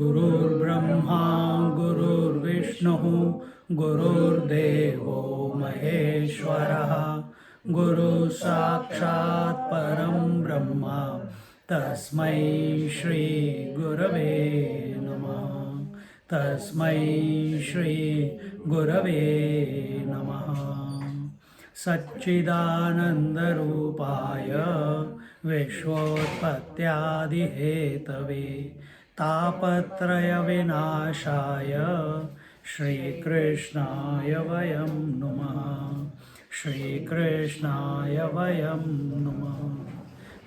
गुरुर्ब्रह्मा गुरुर्विष्णुः गुरुर्देवो महेश्वरः गुरुः साक्षात् परं ब्रह्म तस्मै श्री गुरवे नमः तस्मै श्री गुरवे नमः सच्चिदानन्दरूपाय विश्वोत्पत्त्यादिहेतवे तापत्रयविनाशाय श्रीकृष्णाय वयं नमः श्रीकृष्णाय वयं नमः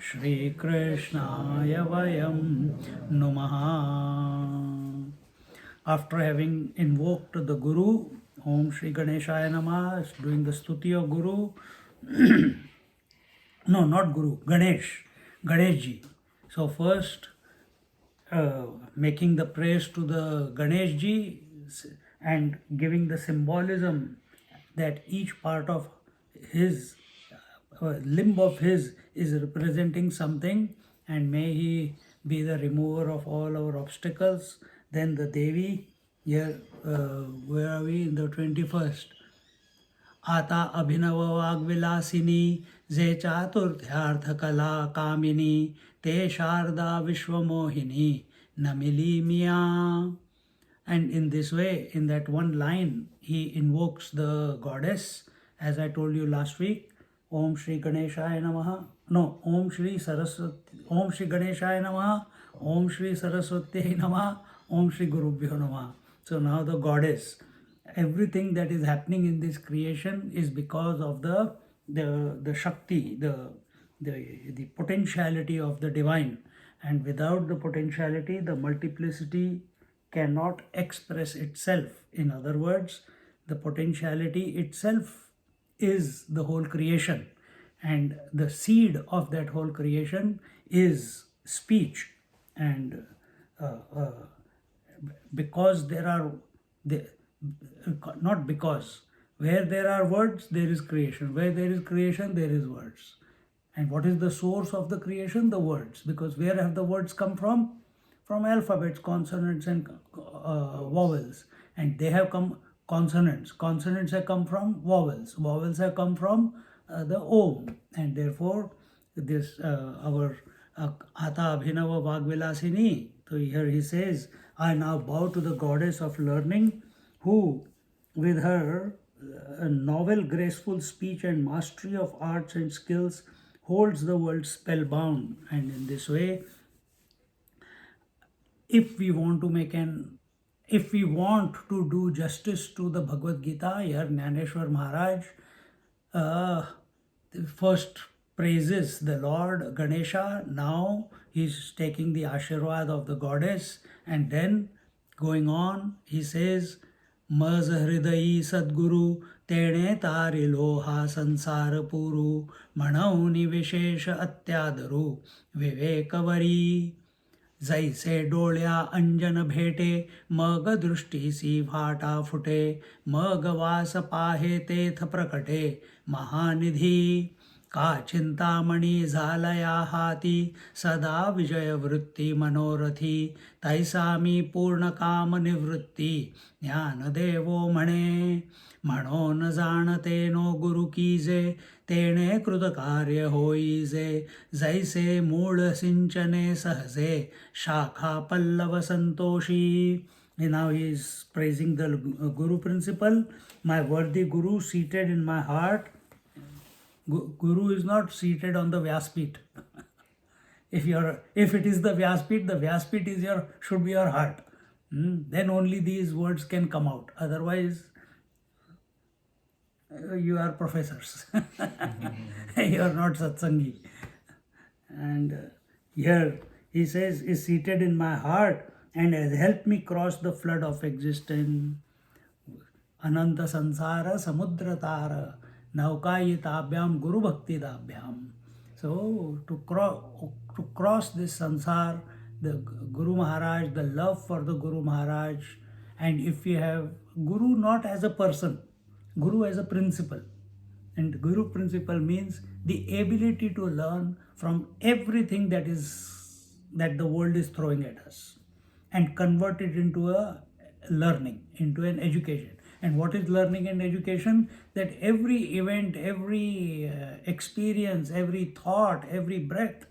श्रीकृष्णाय वयं नमः. After having invoked the Guru, Om Shri Ganeshaya Namah, doing the stuti of Guru, no, not Guru, Ganeshji. So first, making the praise to the Ganeshji and giving the symbolism that each part of his, limb of his is representing something, and may he be the remover of all our obstacles. Then the Devi, here, where are we? In the 21st. आता अभिनव वाग्विलासिनी जे चातुर्थ्यार्थ कला कामिनी ते शारदा विश्वमोहिनी namili miya. And in this way, in that one line, he invokes the goddess, as I told you last week. Om Shri Ganeshaya Namaha. No, Om Shri Saraswati. Om Shri Ganeshaya Namaha. Om Shri Saraswati Namaha. Om Shri Gurubhyo Namaha. So now the goddess. Everything that is happening in this creation is because of the Shakti, the potentiality of the divine. And without the potentiality, the multiplicity cannot express itself. In other words, the potentiality itself is the whole creation. And the seed of that whole creation is speech. And because there are... not because. Where there are words, there is creation. Where there is creation, there is words. And what is the source of the creation? The words. Because where have the words come from? From alphabets, consonants and vowels. And they have come consonants. Consonants have come from vowels. Vowels have come from the Om. And therefore, this our Ata Abhinava Vagvilasini. So here he says, I now bow to the goddess of learning, who, with her novel, graceful speech and mastery of arts and skills, holds the world spellbound. And in this way, if we want to do justice to the Bhagavad Gita, here Jnaneshwari Maharaj first praises the Lord Ganesha. Now he's taking the Ashirwad of the goddess, and then going on, he says, मज हृदयी सद्गुरु तेणे तारिलो हा संसार पुरु म्हणौनि विशेष अत्यादरू विवेकवरी जैसे डोळ्या अंजन भेटे मग दृष्टीसी भाटा फुटे मग वास पाहे तेथ प्रकटे महानिधी का चिंतामणी झालया हाती सदा विजय वृत्ती मनोरथी तैसा मी पूर्ण काम निवृत्ती ज्ञानदेवो म्हणे म्हणो न जाणते नो गुरु कीजे तेणे कृतकार्य होईजे जैसे मूळ सिंचने सहजे शाखा Pallav Santoshi. Now he is praising the Guru principle. My worthy Guru seated in my heart. Guru is not seated on the Vyaspit. If it is the Vyaspit is should be your heart. Then only these words can come out. Otherwise, you are professors. You are not satsangi. And here he says, is seated in my heart and has helped me cross the flood of existence. ananta sansara samudratara naukayitabhyam guru bhakti dabhyam. So to cross this sansar, the Guru Maharaj, the love for the Guru Maharaj, and if we have Guru not as a person, Guru as a principle. And Guru principle means the ability to learn from everything that the world is throwing at us and convert it into a learning, into an education. And what is learning and education? That every event, every experience, every thought, every breath,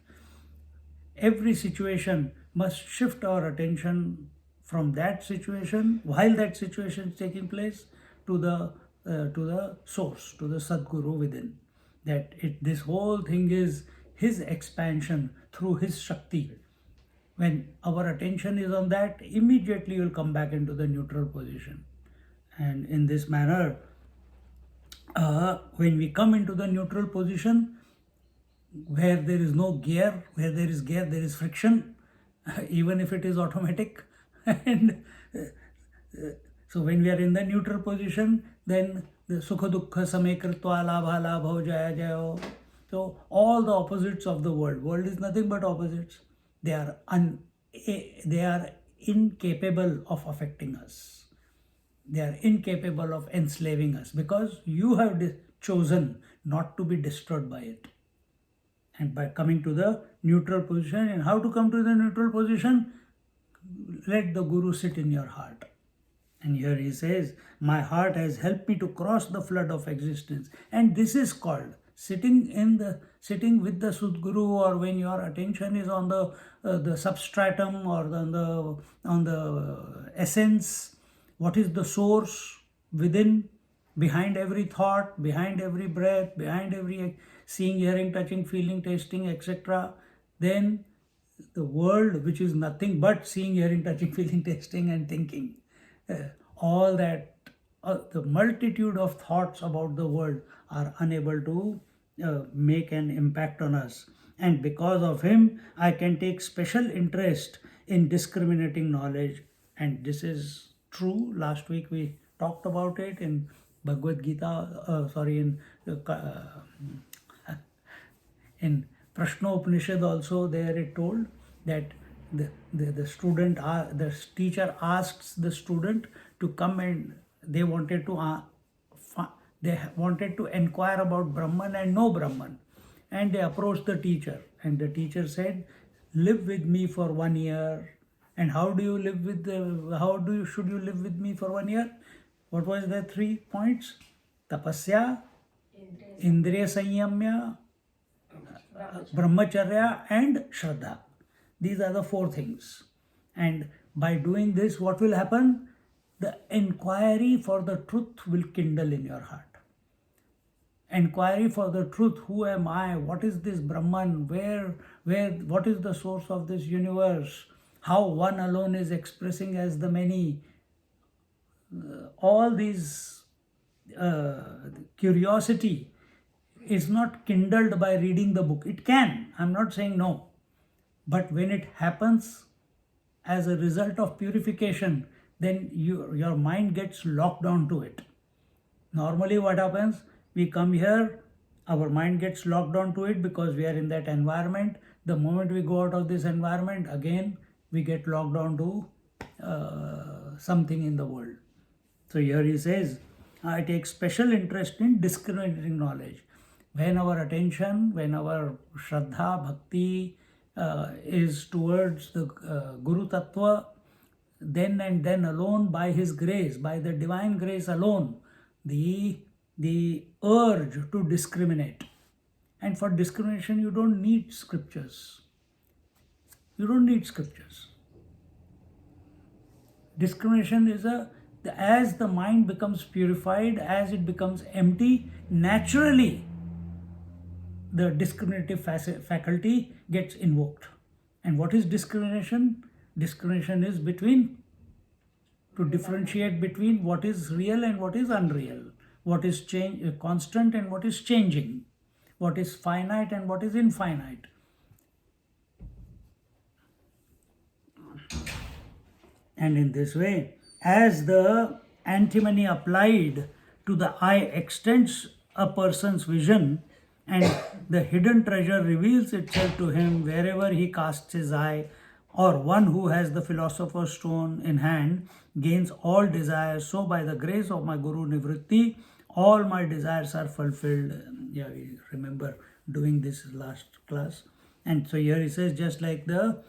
every situation must shift our attention from that situation, while that situation is taking place, to the source, to the Sadguru within. That this whole thing is his expansion through his Shakti. When our attention is on that, immediately you will come back into the neutral position. And in this manner, when we come into the neutral position, where there is no gear, where there is gear, there is friction, even if it is automatic. And so when we are in the neutral position, then the sukha dukkha same kritva labha labho jaya jayo. So all the opposites of the world is nothing but opposites. They are incapable of affecting us. They are incapable of enslaving us, because you have chosen not to be destroyed by it. And by coming to the neutral position, and how to come to the neutral position? Let the Guru sit in your heart. And here he says, my heart has helped me to cross the flood of existence. And this is called sitting with the Sadguru, or when your attention is on the substratum, or on the essence. What is the source within, behind every thought, behind every breath, behind every seeing, hearing, touching, feeling, tasting, etc. Then the world, which is nothing but seeing, hearing, touching, feeling, tasting and thinking, all that, the multitude of thoughts about the world are unable to make an impact on us. And because of him, I can take special interest in discriminating knowledge. And this is true. Last week we talked about it in Bhagavad Gita, in Prashna Upanishad also. There it told that the student, the teacher asks the student to come, and they wanted to inquire about Brahman and know Brahman. And they approached the teacher, and the teacher said, live with me for 1 year. And should you live with me for 1 year? What was the 3 points? Tapasya, Indriya Sanyamya, Brahmacharya and Shraddha. These are the 4 things. And by doing this, what will happen? The inquiry for the truth will kindle in your heart. Inquiry for the truth. Who am I? What is this Brahman? What is the source of this universe? How one alone is expressing as the many. All these curiosity is not kindled by reading the book. It can. I'm not saying no. But when it happens as a result of purification, then your mind gets locked onto it. Normally what happens? We come here, our mind gets locked onto it because we are in that environment. The moment we go out of this environment, again, we get locked onto something in the world. So here he says, I take special interest in discriminating knowledge. When our attention, when our Shraddha, Bhakti is towards the Guru Tattva, then and then alone, by his grace, by the divine grace alone, the urge to discriminate. And for discrimination, you don't need scriptures. You don't need scriptures. Discrimination is as the mind becomes purified, as it becomes empty, naturally the discriminative faculty gets invoked. And what is discrimination? Discrimination is to differentiate between what is real and what is unreal, what is constant and what is changing, what is finite and what is infinite. And in this way, as the antimony applied to the eye extends a person's vision, and the hidden treasure reveals itself to him wherever he casts his eye. Or one who has the philosopher's stone in hand gains all desires. So by the grace of my Guru Nivritti, all my desires are fulfilled. Yeah, we remember doing this last class. And so here he says, just like the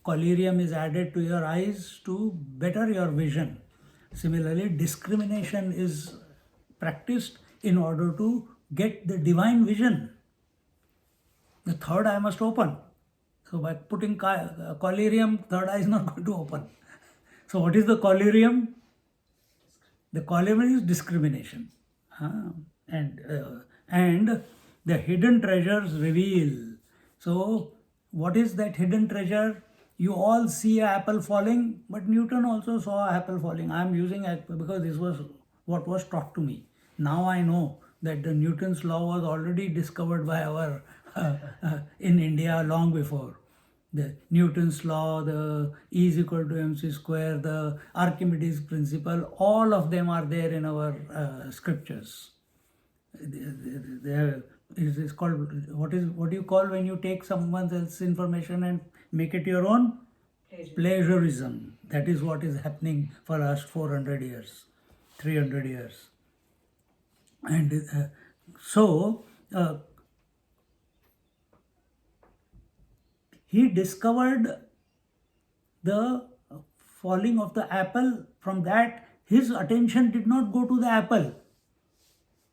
collyrium is added to your eyes to better your vision, similarly discrimination is practiced in order to get the divine vision. The third eye must open. So by putting collyrium, third eye is not going to open. So what is the collyrium? The collyrium is discrimination. And the hidden treasures reveal. So what is that hidden treasure? You all see an apple falling, but Newton also saw an apple falling. I am using apple because this was what was taught to me. Now I know that the Newton's law was already discovered by our in India long before. The Newton's law, the E is equal to mc square, the Archimedes principle, all of them are there in our scriptures. It is called, what do you call when you take someone else's information and make it your own? Plagiarism. That is what is happening for us 400 years, 300 years. And he discovered the falling of the apple. From that, his attention did not go to the apple.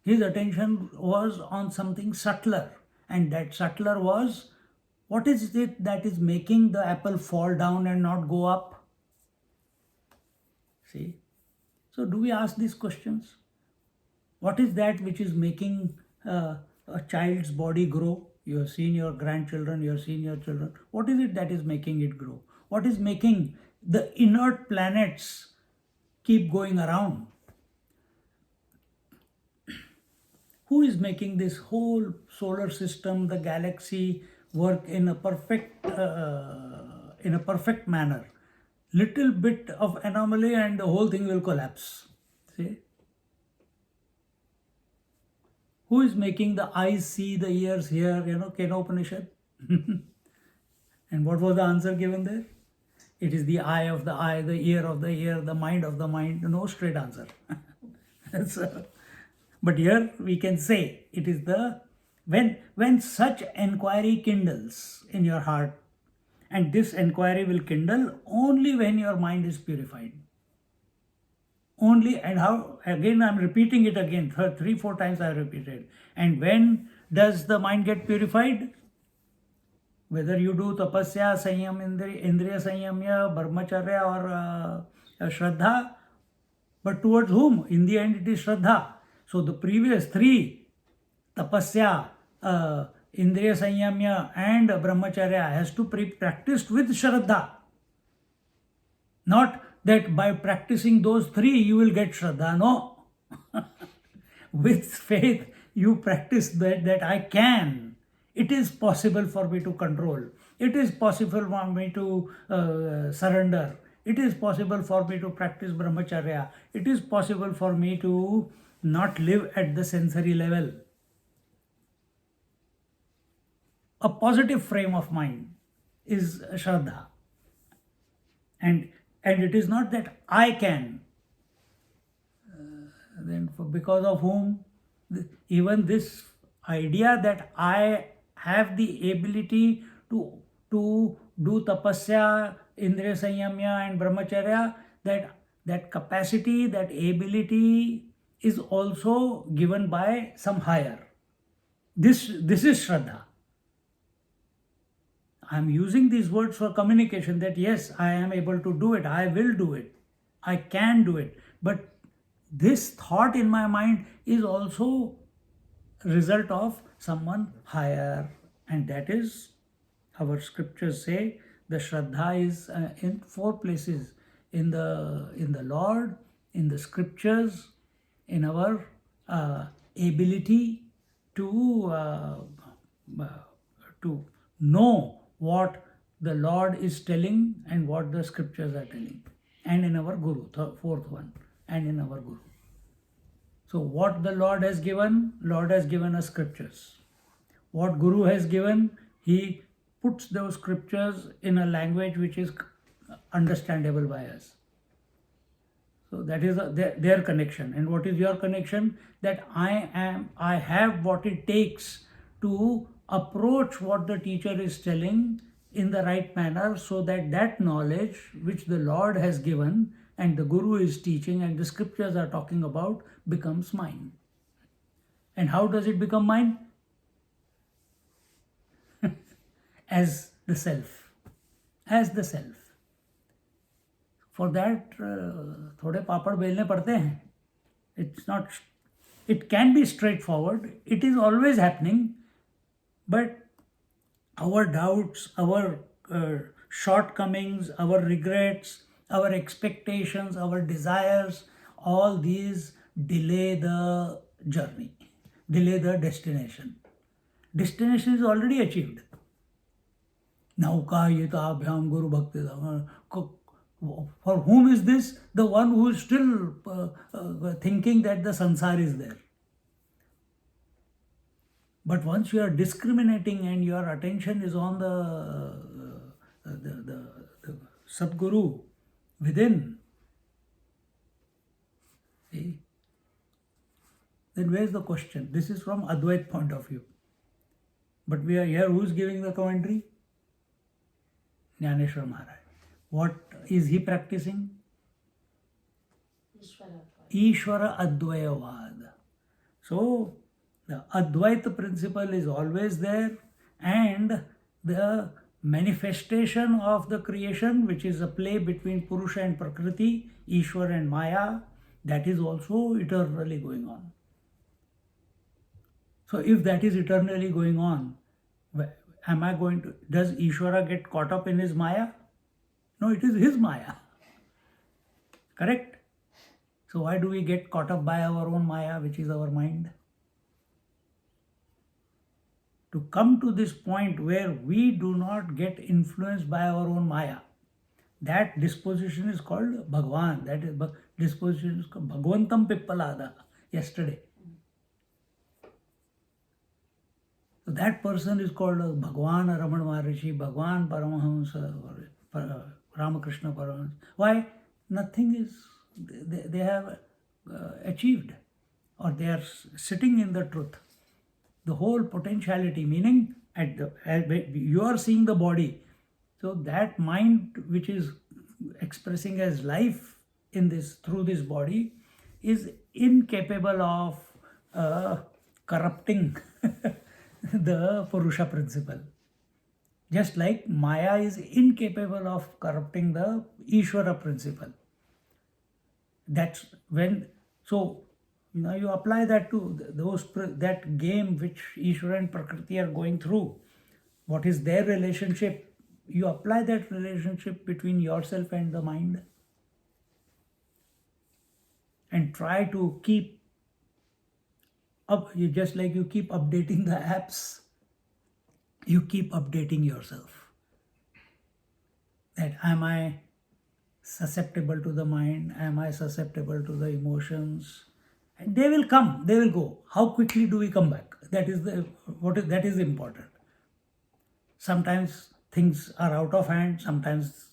His attention was on something subtler, and that subtler was, what is it that is making the apple fall down and not go up? See? So do we ask these questions? What is that which is making a child's body grow? You have seen your grandchildren, you have seen your children. What is it that is making it grow? What is making the inert planets keep going around? Who is making this whole solar system, the galaxy, work in a perfect manner? Little bit of anomaly and the whole thing will collapse. See? Who is making the eyes see, the ears hear? Kena Upanishad. And what was the answer given there? It is the eye of the eye, the ear of the ear, the mind of the mind. No straight answer. But here we can say it is when such enquiry kindles in your heart, and this enquiry will kindle only when your mind is purified. Only, and how, again I'm repeating it again, 3-4 times I repeated. And when does the mind get purified? Whether you do tapasya, sanyam, indriya sanyamya, brahmacharya or shraddha, but towards whom? In the end it is shraddha. So the previous 3, tapasya, indriya sanyamya and brahmacharya, has to be practiced with shraddha. Not that by practicing those 3 you will get shraddha. No. With faith you practice that I can. It is possible for me to control. It is possible for me to surrender. It is possible for me to practice brahmacharya. It is possible for me to not live at the sensory level. A positive frame of mind is shraddha. And it is not that I can. Then because of whom? Even this idea that I have the ability to do tapasya, indriya sanyamya and brahmacharya, that capacity, that ability is also given by some higher. This is shraddha. I am using these words for communication that yes, I am able to do it, I will do it, I can do it. But this thought in my mind is also a result of someone higher, and that is, our scriptures say, the shraddha is in 4 places: in the Lord, in the scriptures, in our ability to know what the Lord is telling and what the scriptures are telling, and in our Guru, 4th one. and in our Guru. So what the Lord has given us scriptures. What Guru has given, he puts those scriptures in a language which is understandable by us. So that is their connection. And what is your connection? That I have what it takes to approach what the teacher is telling in the right manner, so that that knowledge which the Lord has given and the Guru is teaching and the scriptures are talking about becomes mine. And how does it become mine? As the self. As the self. For that, थोड़े पापड़ बेलने पड़ते हैं. It's not, it can be straightforward. It is always happening. But our doubts, our shortcomings, our regrets, our expectations, our desires, all these delay the journey, delay the destination. Destination is already achieved. Naukayita Guru Bhakti. For whom is this? The one who is still thinking that the sansar is there. But once you are discriminating and your attention is on the Sadguru within, see, then where is the question? This is from Advait point of view. But we are here, who is giving the commentary? Jnaneshwari Maharaj. What is he practicing? Ishvara Advayavad. So, the Advaita principle is always there, and the manifestation of the creation, which is a play between Purusha and Prakriti, Ishwar and Maya, that is also eternally going on. So if that is eternally going on, does Ishvara get caught up in his Maya? No, it is his Maya. Correct? So why do we get caught up by our own Maya, which is our mind? To come to this point where we do not get influenced by our own Maya, that disposition is called Bhagavan. That is, disposition is called Bhagwantam Pippalada, yesterday. So that person is called Bhagavan Ramana Maharishi, Bhagavan Paramahamsa, Ramakrishna Paramahamsa. Why? Nothing is, they have achieved, or they are sitting in the truth. The whole potentiality, meaning you are seeing the body. So that mind which is expressing as life in this, through this body, is incapable of corrupting the Purusha principle. Just like Maya is incapable of corrupting the Ishvara principle. That's when, so now you apply that to that game which Ishvara and Prakriti are going through. What is their relationship? You apply that relationship between yourself and the mind, and try to keep up, just like you keep updating the apps, you keep updating yourself. That am I susceptible to the mind? Am I susceptible to the emotions? And they will come, they will go. How quickly do we come back? That is important. Sometimes things are out of hand. Sometimes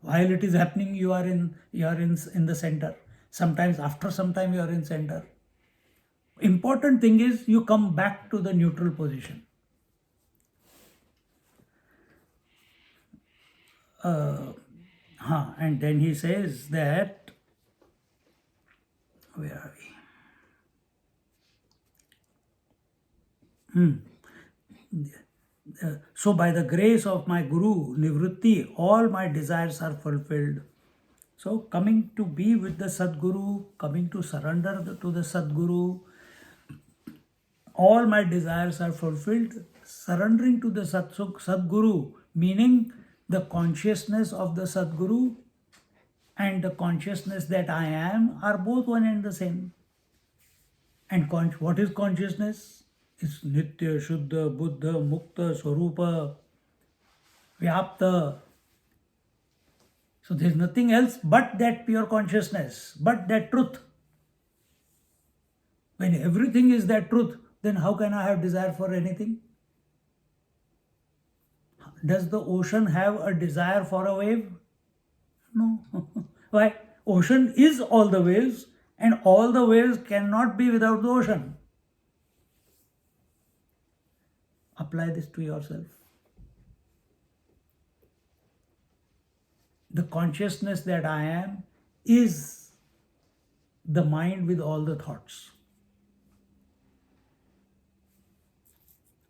while it is happening, you are in the center. Sometimes after some time you are in center. Important thing is you come back to the neutral position. And then he says that, where are we? So by the grace of my Guru, Nivritti, all my desires are fulfilled. So coming to be with the Sadguru, coming to surrender to the Sadguru, all my desires are fulfilled. Surrendering to the Sadguru, meaning the consciousness of the Sadguru and the consciousness that I am are both one and the same. And what is consciousness? It's Nitya, Shuddha, Buddha, Mukta, Swarupa, Vyapta. So there is nothing else but that pure consciousness, but that truth. When everything is that truth, then how can I have desire for anything? Does the ocean have a desire for a wave? No. Why? Ocean is all the waves, and all the waves cannot be without the ocean. Apply this to yourself. The consciousness that I am is the mind with all the thoughts.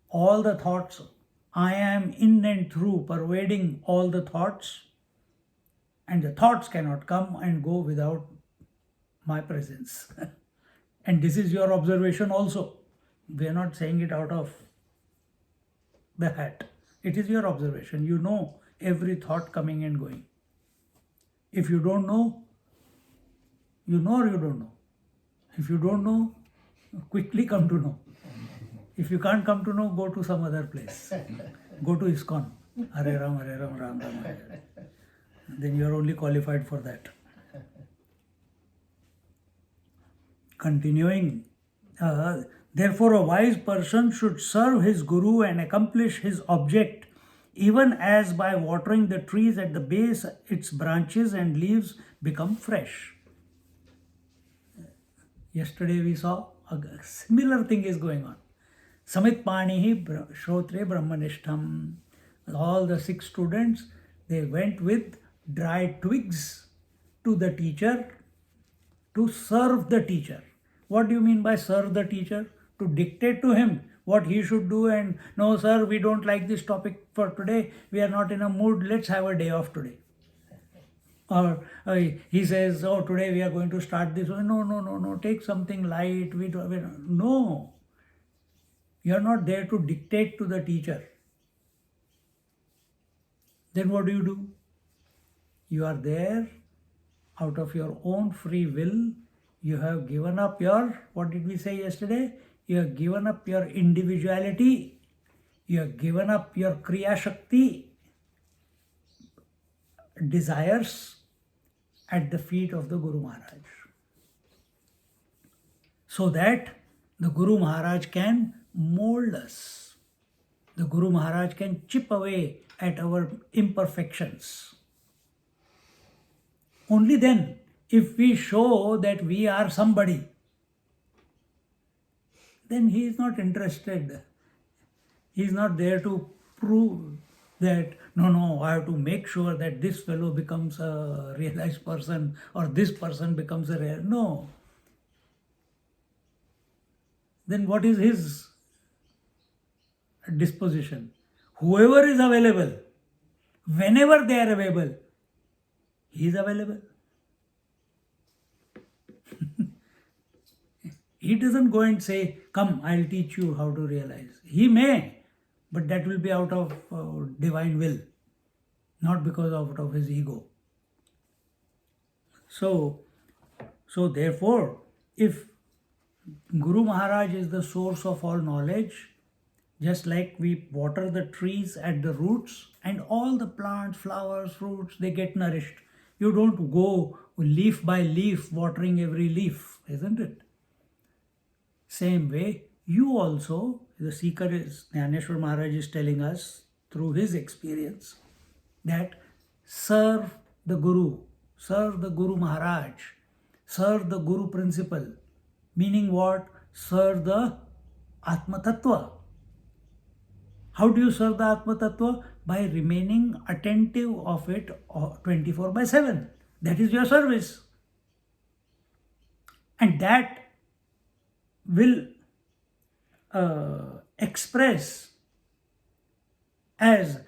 All the thoughts, I am in and through, pervading all the thoughts, and the thoughts cannot come and go without my presence. And this is your observation also. We are not saying it out of the hat. It is your observation. You know every thought coming and going. If you don't know, you know or you don't know. If you don't know, quickly come to know. If you can't come to know, go to some other place. Go to ISKCON. Hare Ram, Ram Ram. Hare. Then you are only qualified for that. Continuing. Therefore, a wise person should serve his guru and accomplish his object, even as by watering the trees at the base, its branches and leaves become fresh. Yesterday we saw a similar thing is going on. Samit Panihi Shrotre Brahmanishtham. All the 6 students, they went with dry twigs to the teacher to serve the teacher. What do you mean by serve the teacher? To dictate to him what he should do, and no sir, we don't like this topic for today, we are not in a mood, let's have a day off today. Or he says, oh, today we are going to start this. No, take something light. We don't. No. You are not there to dictate to the teacher. Then what do? You are there out of your own free will. You have given up your, what did we say yesterday? You have given up your individuality. You have given up your Kriya Shakti, desires, at the feet of the Guru Maharaj. So that the Guru Maharaj can mold us. The Guru Maharaj can chip away at our imperfections. Only then, if we show that we are somebody, then he is not interested. He is not there to prove that, no, I have to make sure that this fellow becomes a realized person or this person becomes a real. No. Then what is his disposition? Whoever is available, whenever they are available, he is available. He doesn't go and say, come, I'll teach you how to realize. He may, but that will be out of divine will, not because out of his ego. So therefore, if Guru Maharaj is the source of all knowledge, just like we water the trees at the roots and all the plants, flowers, fruits, they get nourished. You don't go leaf by leaf watering every leaf, isn't it? Same way, you also, the seeker is, Jnaneshwari Maharaj is telling us through his experience that serve the Guru Maharaj, serve the Guru principle. Meaning what? Serve the Atma Tattva. How do you serve the Atma Tattva? By remaining attentive of it 24/7. That is your service. And that will express as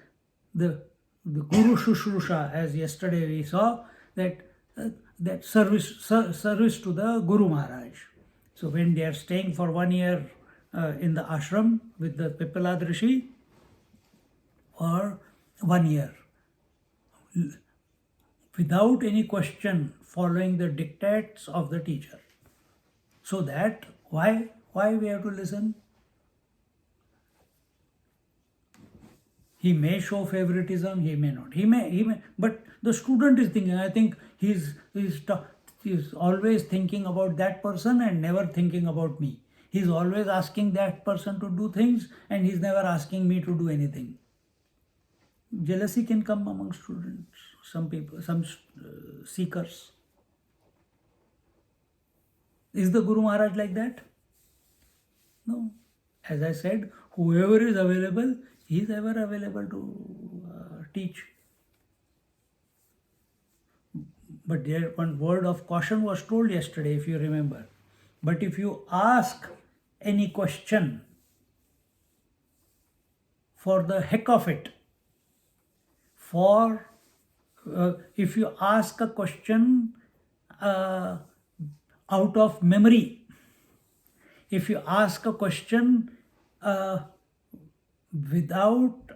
the Guru Shushrusha, as yesterday we saw, that service to the Guru Maharaj. So when they are staying for 1 year in the ashram with the Pippalad Rishi, for 1 year, without any question, following the dictates of the teacher. So that, why we have to listen? He may show favoritism, he may not. He may, but the student is thinking, I think he's always thinking about that person and never thinking about me. He's always asking that person to do things and he's never asking me to do anything. Jealousy can come among students, some people, some seekers. Is the Guru Maharaj like that? No. As I said, whoever is available, he is ever available to teach. But there one word of caution was told yesterday, if you remember. But if you ask any question for the heck of it, if you ask a question out of memory, if you ask a question without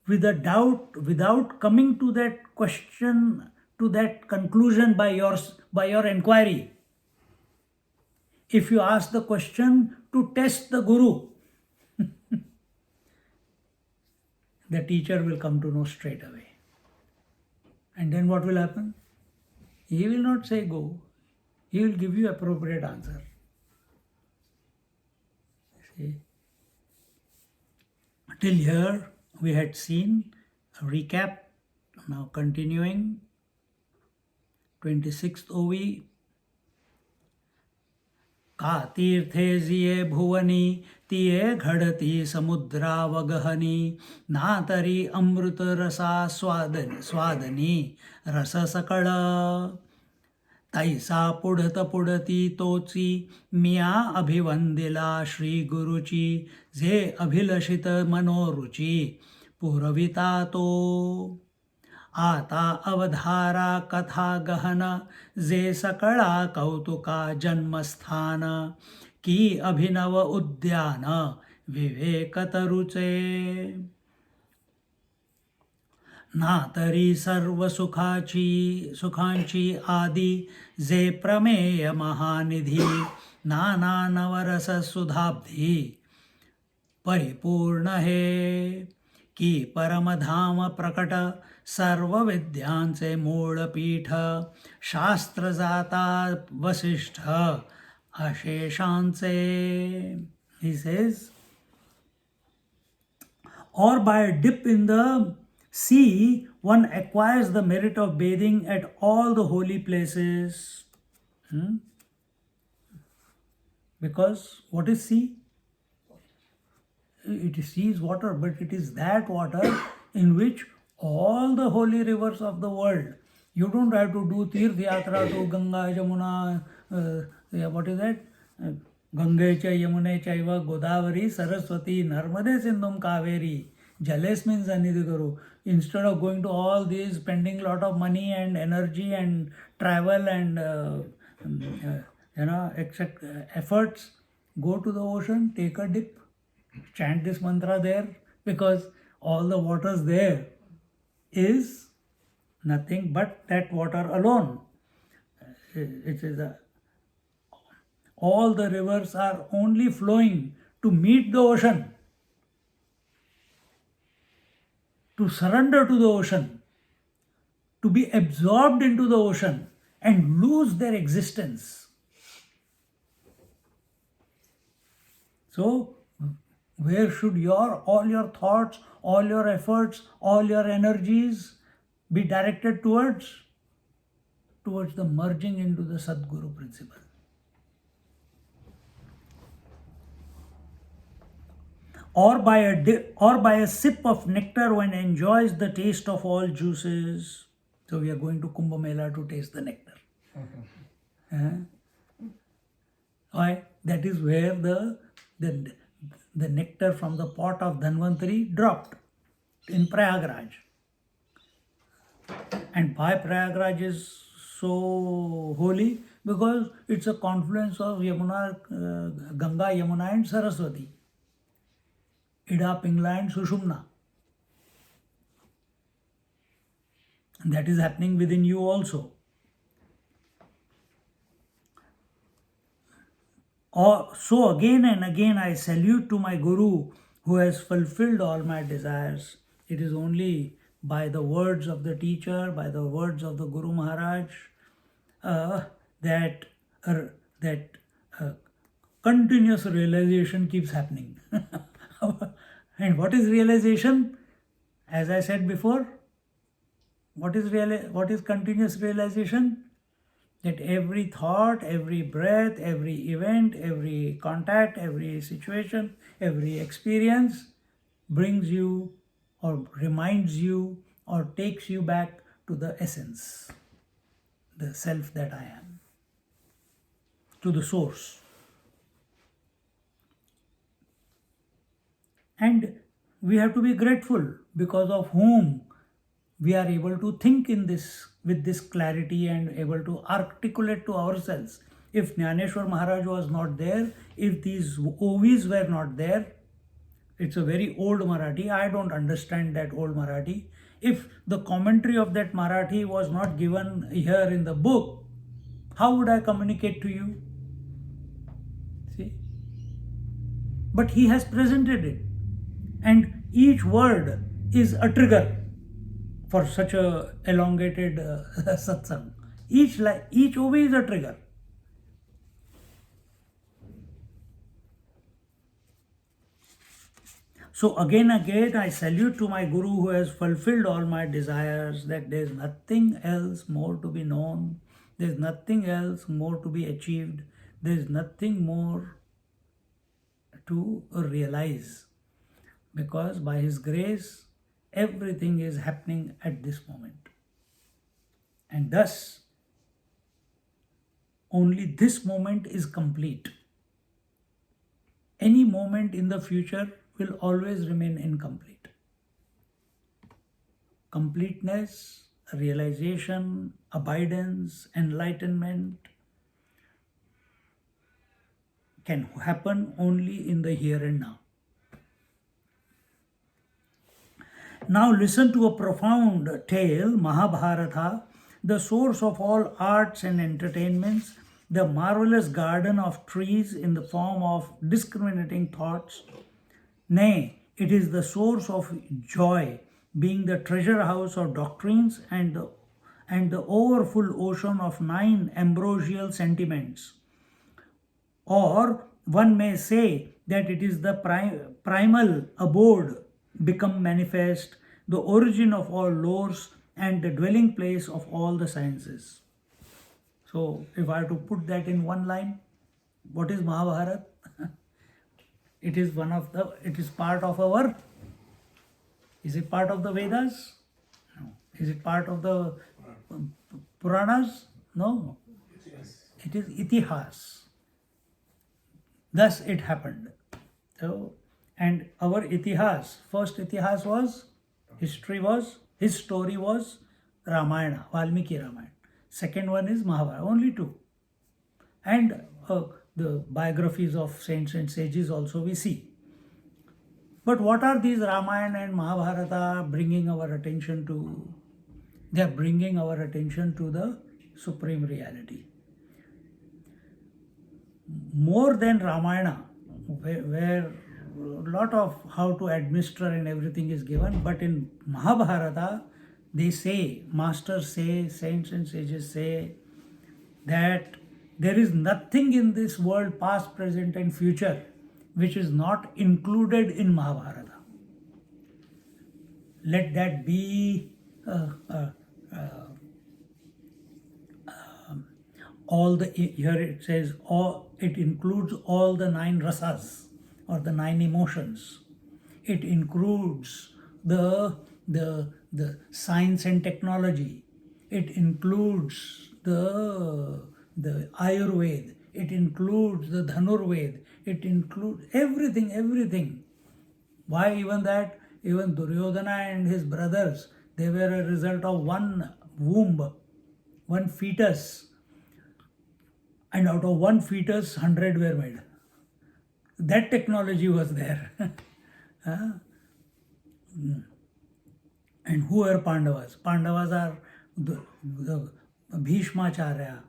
with a doubt, without coming to that question, to that conclusion by your inquiry, if you ask the question to test the Guru, the teacher will come to know straight away. And then what will happen? He will not say go. He will give you appropriate answer. See? Till here we had seen a recap. Now continuing 26th OV. का तीर्थे जिये भुवनी तिये घड़ती समुद्रावगहनी नातरी अमृत रसा स्वादनी रस सकळ तैसा पुढत पुढती तोची मिया अभिवंदिला श्री गुरुची जे अभिलषित मनोरुची पुरविता तो आता अवधारा कथा गहन जे सकळा कौतुका जन्मस्थान की अभिनव उद्यान विवेक तरुचे नातरी सर्व सुखांची आदी जे प्रमेय महानिधी नाना नवरस सुधाब्धी परिपूर्ण हे की परमधाम प्रकट सर्व विद्यांचे मूळ पीठ शास्त्र जाता Vasishtha अशेषांचे. He says, or by a dip in the sea one acquires the merit of bathing at all the holy places. Because what is sea? It is sea is water, but it is that water in which all the holy rivers of the world. You don't have to do Tirth Yatra to Ganga, Yamuna, what is that? Gange cha Yamune chaiva Godavari Saraswati Narmade Sindhum Kaveri. Jales means Anidhi Guru. Instead of going to all these, spending a lot of money and energy and travel and efforts, go to the ocean, take a dip, chant this mantra there, because all the waters there is nothing but that water alone. It is all the rivers are only flowing to meet the ocean, to surrender to the ocean, to be absorbed into the ocean and lose their existence. So, where should all your thoughts, all your efforts, all your energies be directed towards? Towards the merging into the Sadguru principle. Or by a sip of nectar one enjoys the taste of all juices. So we are going to Kumbh Mela to taste the nectar. Why? That is where the nectar from the pot of Dhanvantari dropped in Prayagraj. And why Prayagraj is so holy? Because it's a confluence of Yamuna, Ganga, Yamuna and Saraswati. Ida, Pingla and Sushumna. And that is happening within you also. So again and again I salute to my Guru who has fulfilled all my desires. It is only by the words of the teacher, by the words of the Guru Maharaj, uh, that uh, that uh, continuous realization keeps happening. And what is realization? As I said before, what is continuous realization? That every thought, every breath, every event, every contact, every situation, every experience brings you or reminds you or takes you back to the essence, the self that I am, to the source. And we have to be grateful because of whom we are able to think in this with this clarity and able to articulate to ourselves. If Jnaneshwar Maharaj was not there, if these OVs were not there, it's a very old Marathi, I don't understand that old Marathi. If the commentary of that Marathi was not given here in the book, how would I communicate to you? See? But he has presented it. And each word is a trigger for such a elongated satsang. Each OV is a trigger. So again, I salute to my Guru who has fulfilled all my desires, that there is nothing else more to be known, there is nothing else more to be achieved, there is nothing more to realize. Because by His grace, everything is happening at this moment. And thus, only this moment is complete. Any moment in the future will always remain incomplete. Completeness, realization, abidance, enlightenment can happen only in the here and now. Now listen to a profound tale, Mahabharata, the source of all arts and entertainments, the marvelous garden of trees in the form of discriminating thoughts. Nay, it is the source of joy, being the treasure house of doctrines and the overfull ocean of 9 ambrosial sentiments. Or one may say that it is the primal abode become manifest, the origin of all lores and the dwelling place of all the sciences. So if I have to put that in one line, what is Mahabharata? It is part of our, is it part of the Vedas? No. Is it part of the Puranas? No. It is Itihas. Thus it happened. So, and our Itihas, first Itihas was, his story was Ramayana, Valmiki Ramayana. Second one is Mahabharata, only 2. And the biographies of saints and sages also we see. But what are these Ramayana and Mahabharata bringing our attention to? They are bringing our attention to the supreme reality. More than Ramayana, where a lot of how to administer and everything is given, but in Mahabharata, they say, masters say, saints and sages say, that there is nothing in this world, past, present, and future, which is not included in Mahabharata. Let that be all the, here it says, it includes all the 9 rasas or the 9 emotions. It includes the science and technology. It includes the Ayurveda. It includes the Dhanurveda. It includes everything. Why even that? Even Duryodhana and his brothers, they were a result of one womb, one fetus. And out of one fetus, 100 were made. That technology was there. And who are Pandavas? Pandavas are the Bhishmacharya,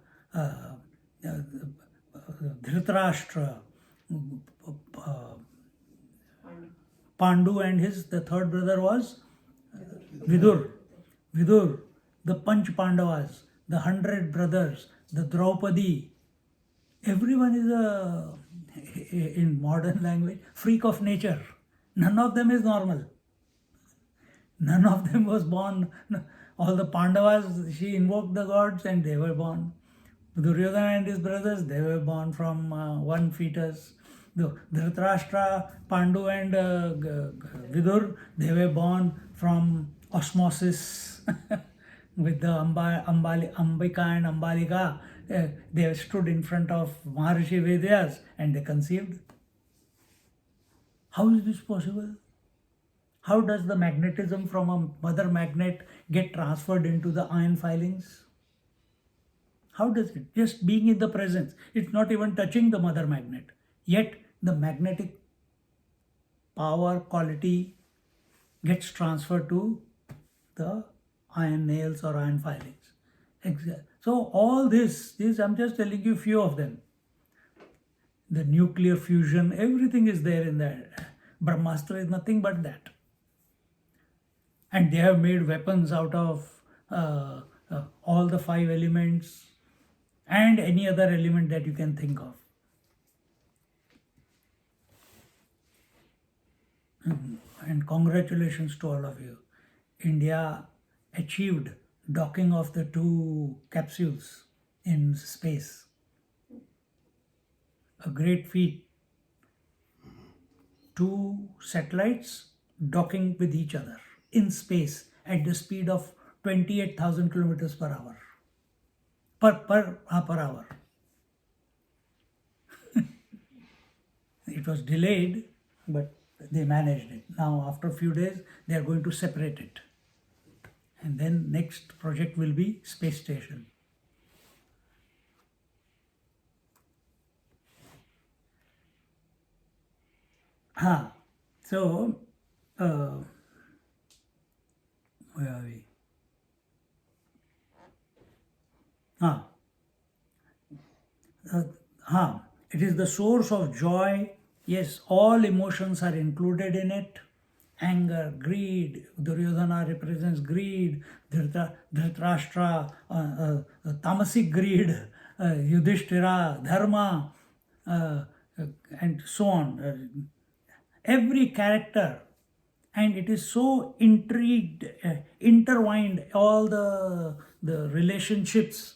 Dhritarashtra, uh, Pandu, and the third brother was Vidur. Vidur, the Panch Pandavas, the 100 brothers, the Draupadi. Everyone is in modern language, freak of nature. None of them is normal. None of them was born. All the Pandavas, she invoked the gods and they were born. Duryodhana and his brothers, they were born from one fetus. The Dhritarashtra, Pandu and Vidur, they were born from osmosis with the Ambika and Ambalika. They stood in front of Maharishi Vedyas and they conceived. How is this possible? How does the magnetism from a mother magnet get transferred into the iron filings? How does it? Just being in the presence. It's not even touching the mother magnet. Yet the magnetic power quality gets transferred to the iron nails or iron filings. So all this I'm just telling you a few of them. The nuclear fusion, everything is there in that. Brahmastra is nothing but that. And they have made weapons out of all the 5 elements and any other element that you can think of. And congratulations to all of you. India achieved docking of the 2 capsules in space. A great feat. 2 satellites docking with each other in space at the speed of 28,000 kilometers per hour. Per hour. It was delayed, but they managed it. Now, after a few days, they are going to separate it. And then next project will be space station. So, where are we? It is the source of joy. Yes, all emotions are included in it. Anger, greed. Duryodhana represents greed. Dhritarashtra, tamasic greed. Yudhishthira, dharma, and so on. Every character, and it is so intertwined, all the relationships.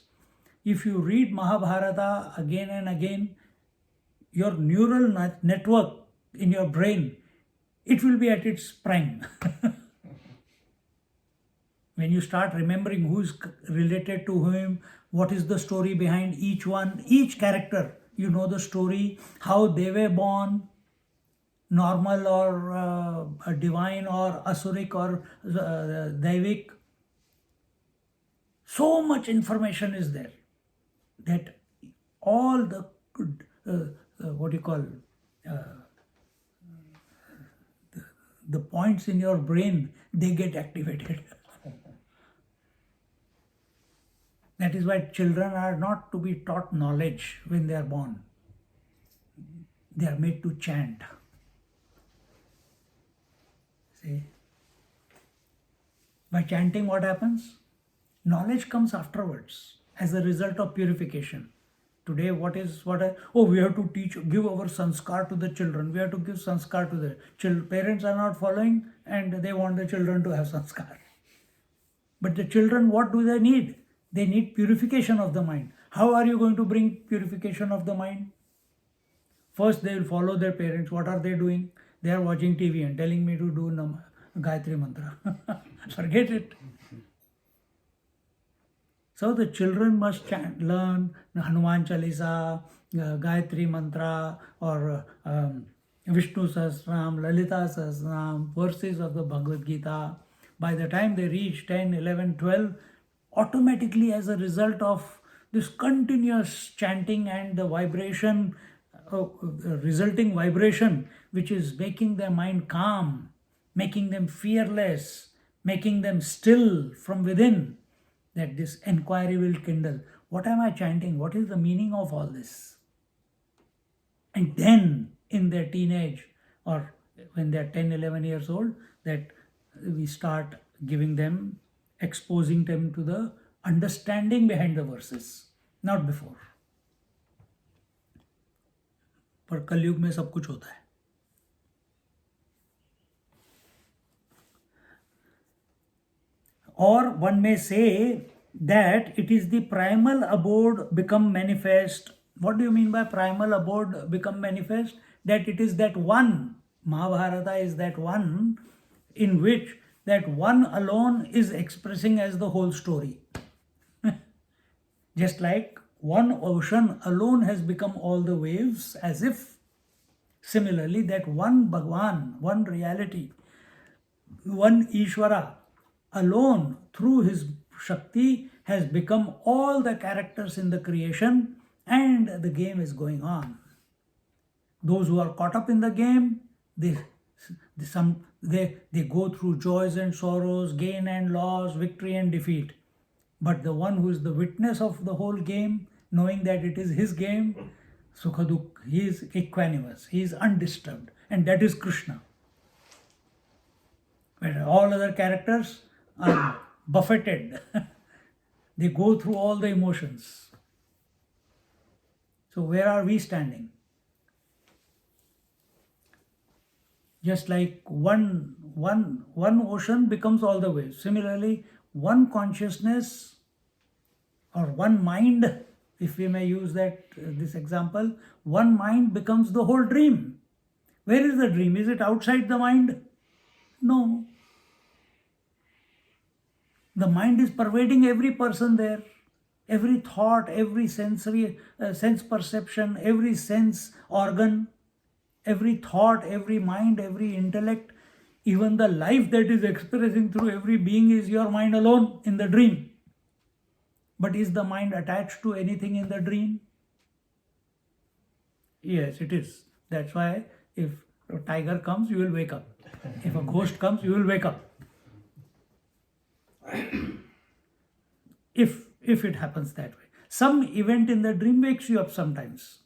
If you read Mahabharata again and again, your neural network in your brain, it will be at its prime. When you start remembering who is related to whom, what is the story behind each one, each character, you know the story, how they were born, normal or divine or asuric or daivik. So much information is there that all the the points in your brain, they get activated. That is why children are not to be taught knowledge when they are born. They are made to chant. See? By chanting, what happens? Knowledge comes afterwards as a result of purification. Today, we have to give our sanskar to the children. We have to give sanskar to the children. Parents are not following and they want the children to have sanskar. But the children, what do they need? They need purification of the mind. How are you going to bring purification of the mind? First, they will follow their parents. What are they doing? They are watching TV and telling me to do Gayatri Mantra. Forget it. So the children must learn Hanuman Chalisa, Gayatri Mantra, or Vishnu Sahasranam, Lalita Sahasranam, verses of the Bhagavad Gita. By the time they reach 10, 11, 12, automatically as a result of this continuous chanting and the vibration, resulting vibration, which is making their mind calm, making them fearless, making them still from within, that this inquiry will kindle. What am I chanting? What is the meaning of all this? And then in their teenage, or when they're 10, 11 years old, that we start giving them, exposing them to the understanding behind the verses, not before. पर कलयुग में सब कुछ होता है. Or one may say that it is the primal abode become manifest. What do you mean by primal abode become manifest? That it is that one, Mahabharata is that one in which that one alone is expressing as the whole story. Just like one ocean alone has become all the waves, as if similarly that one Bhagwan, one reality, one Ishvara alone through his Shakti has become all the characters in the creation, and the game is going on. Those who are caught up in the game, they go through joys and sorrows, gain and loss, victory and defeat. But the one who is the witness of the whole game, knowing that it is his game, Sukha Dukh, he is equanimous, he is undisturbed, and that is Krishna. Where all other characters are buffeted. They go through all the emotions. So where are we standing? Just like one ocean becomes all the waves. Similarly, one consciousness or one mind, if we may use this example, one mind becomes the whole dream. Where is the dream? Is it outside the mind? No. The mind is pervading every person there. Every thought, every sensory sense perception, every sense organ, every thought, every mind, every intellect, even the life that is expressing through every being is your mind alone in the dream. But is the mind attached to anything in the dream? Yes, it is. That's why if a tiger comes, you will wake up. If a ghost comes, you will wake up. If it happens that way. Some event in the dream wakes you up sometimes.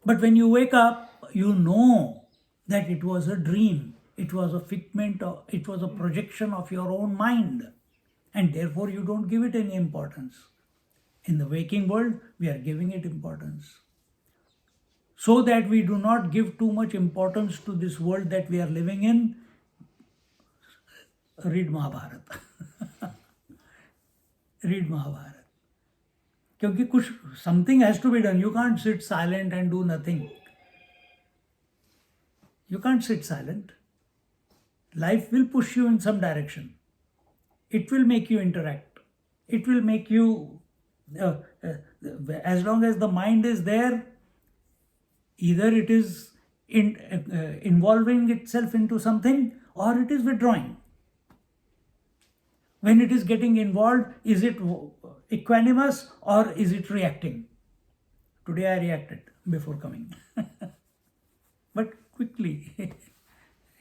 But when you wake up, you know that it was a dream. It was a figment, it was a projection of your own mind. And therefore you don't give it any importance. In the waking world, we are giving it importance. So that we do not give too much importance to this world that we are living in, read Mahabharata. Read Mahabharata. Because something has to be done. You can't sit silent and do nothing. You can't sit silent. Life will push you in some direction. It will make you interact. It will make you, as long as the mind is there, either it is involving itself into something or it is withdrawing. When it is getting involved, is it equanimous or is it reacting? Today I reacted before coming. But quickly,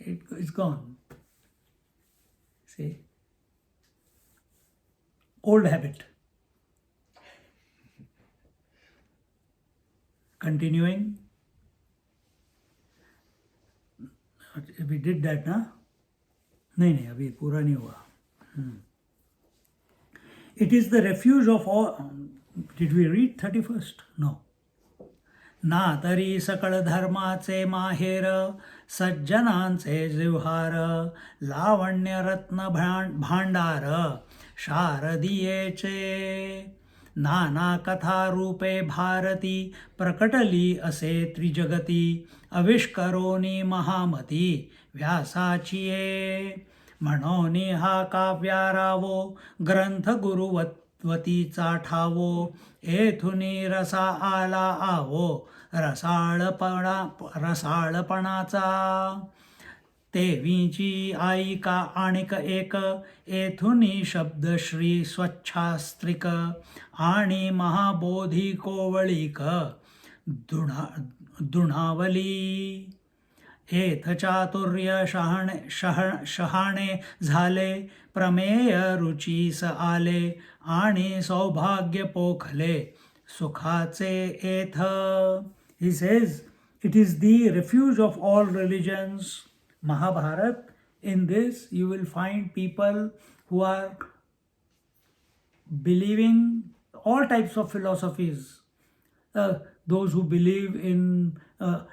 it's gone. See? Old habit. Continuing. We did that, na? नहीं अभी पूरा नहीं हुआ. It is the refuge of all. Did we read 31st? No. ना तरी सकळ धर्माचे माहेर सज्जनांचे जिव्हार लावण्य रत्न भांडार शारदीयेचे नाना कथा रूपे भारती प्रकटली असे त्रिजगती अविष्करोनी महामती व्यासाचिये म्हणून हा काव्यारावो ग्रंथ गुरुवतीचा ठावो येथुनी रसा आला आवो रसाळपणाचा तेवीची आईका आणिक एक येथुनी शब्द श्री स्वच्छास्त्रिक आणि महाबोधी कोवळीक दुणावली एथ चातुर्य शहाणे झाले प्रमेय रुचीस आले आणि सौभाग्य पोखले Sukhatse etha. He says, it is the refuge of all religions. Mahabharat, in this you will find people who are believing all types of philosophies. Those who believe in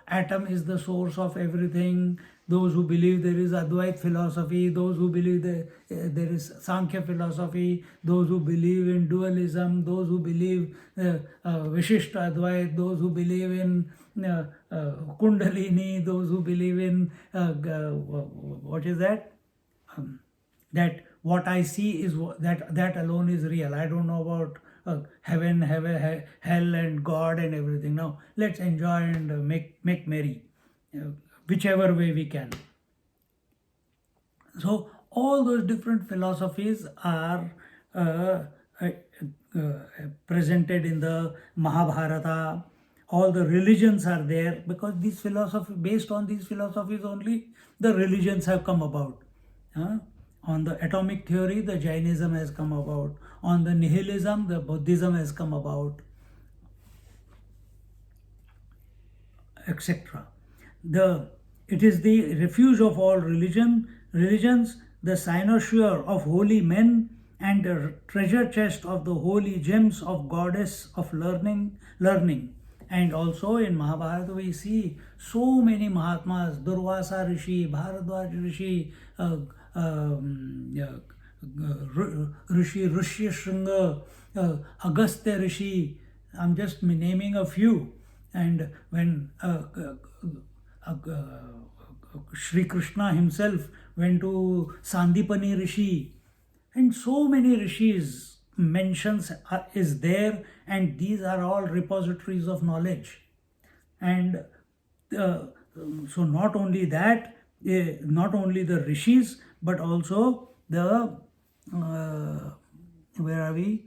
atom is the source of everything, those who believe there is Advait philosophy, those who believe there is Sankhya philosophy, those who believe in dualism, those who believe Vishishta Advait, those who believe in Kundalini, those who believe in what is that? That what I see is that alone is real. I don't know about heaven, hell, and God and everything. No, let's enjoy and make merry, whichever way we can. So all those different philosophies are presented in the Mahabharata. All the religions are there because these philosophy, based on these philosophies only, the religions have come about. On the atomic theory, the Jainism has come about. On the nihilism, the Buddhism has come about, etc. It is the refuge of all religions, the cynosure of holy men, and the treasure chest of the holy gems of goddess of learning. And also in Mahabharata we see so many Mahatmas, Durvasa Rishi, Bharadwaj Rishi, Rishi Rishyashringa, Agastya Rishi. I'm just naming a few. And when Sri Krishna himself went to Sandipani Rishi, and so many rishis mentions is there, and these are all repositories of knowledge. And so not only that, not only the rishis, but also the where are we?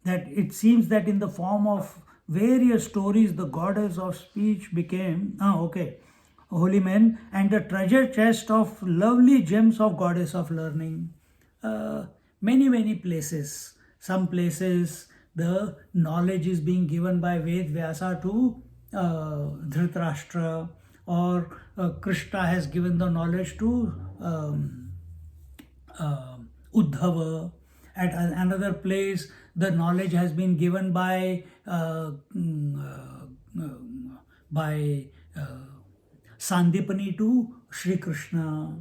That it seems that in the form of various stories, the goddess of speech became holy men, and the treasure chest of lovely gems of goddess of learning. Many places. Some places the knowledge is being given by Ved Vyasa to Dhritarashtra, or Krishna has given the knowledge to Uddhava. At another place, the knowledge has been given by Sandipani to Sri Krishna.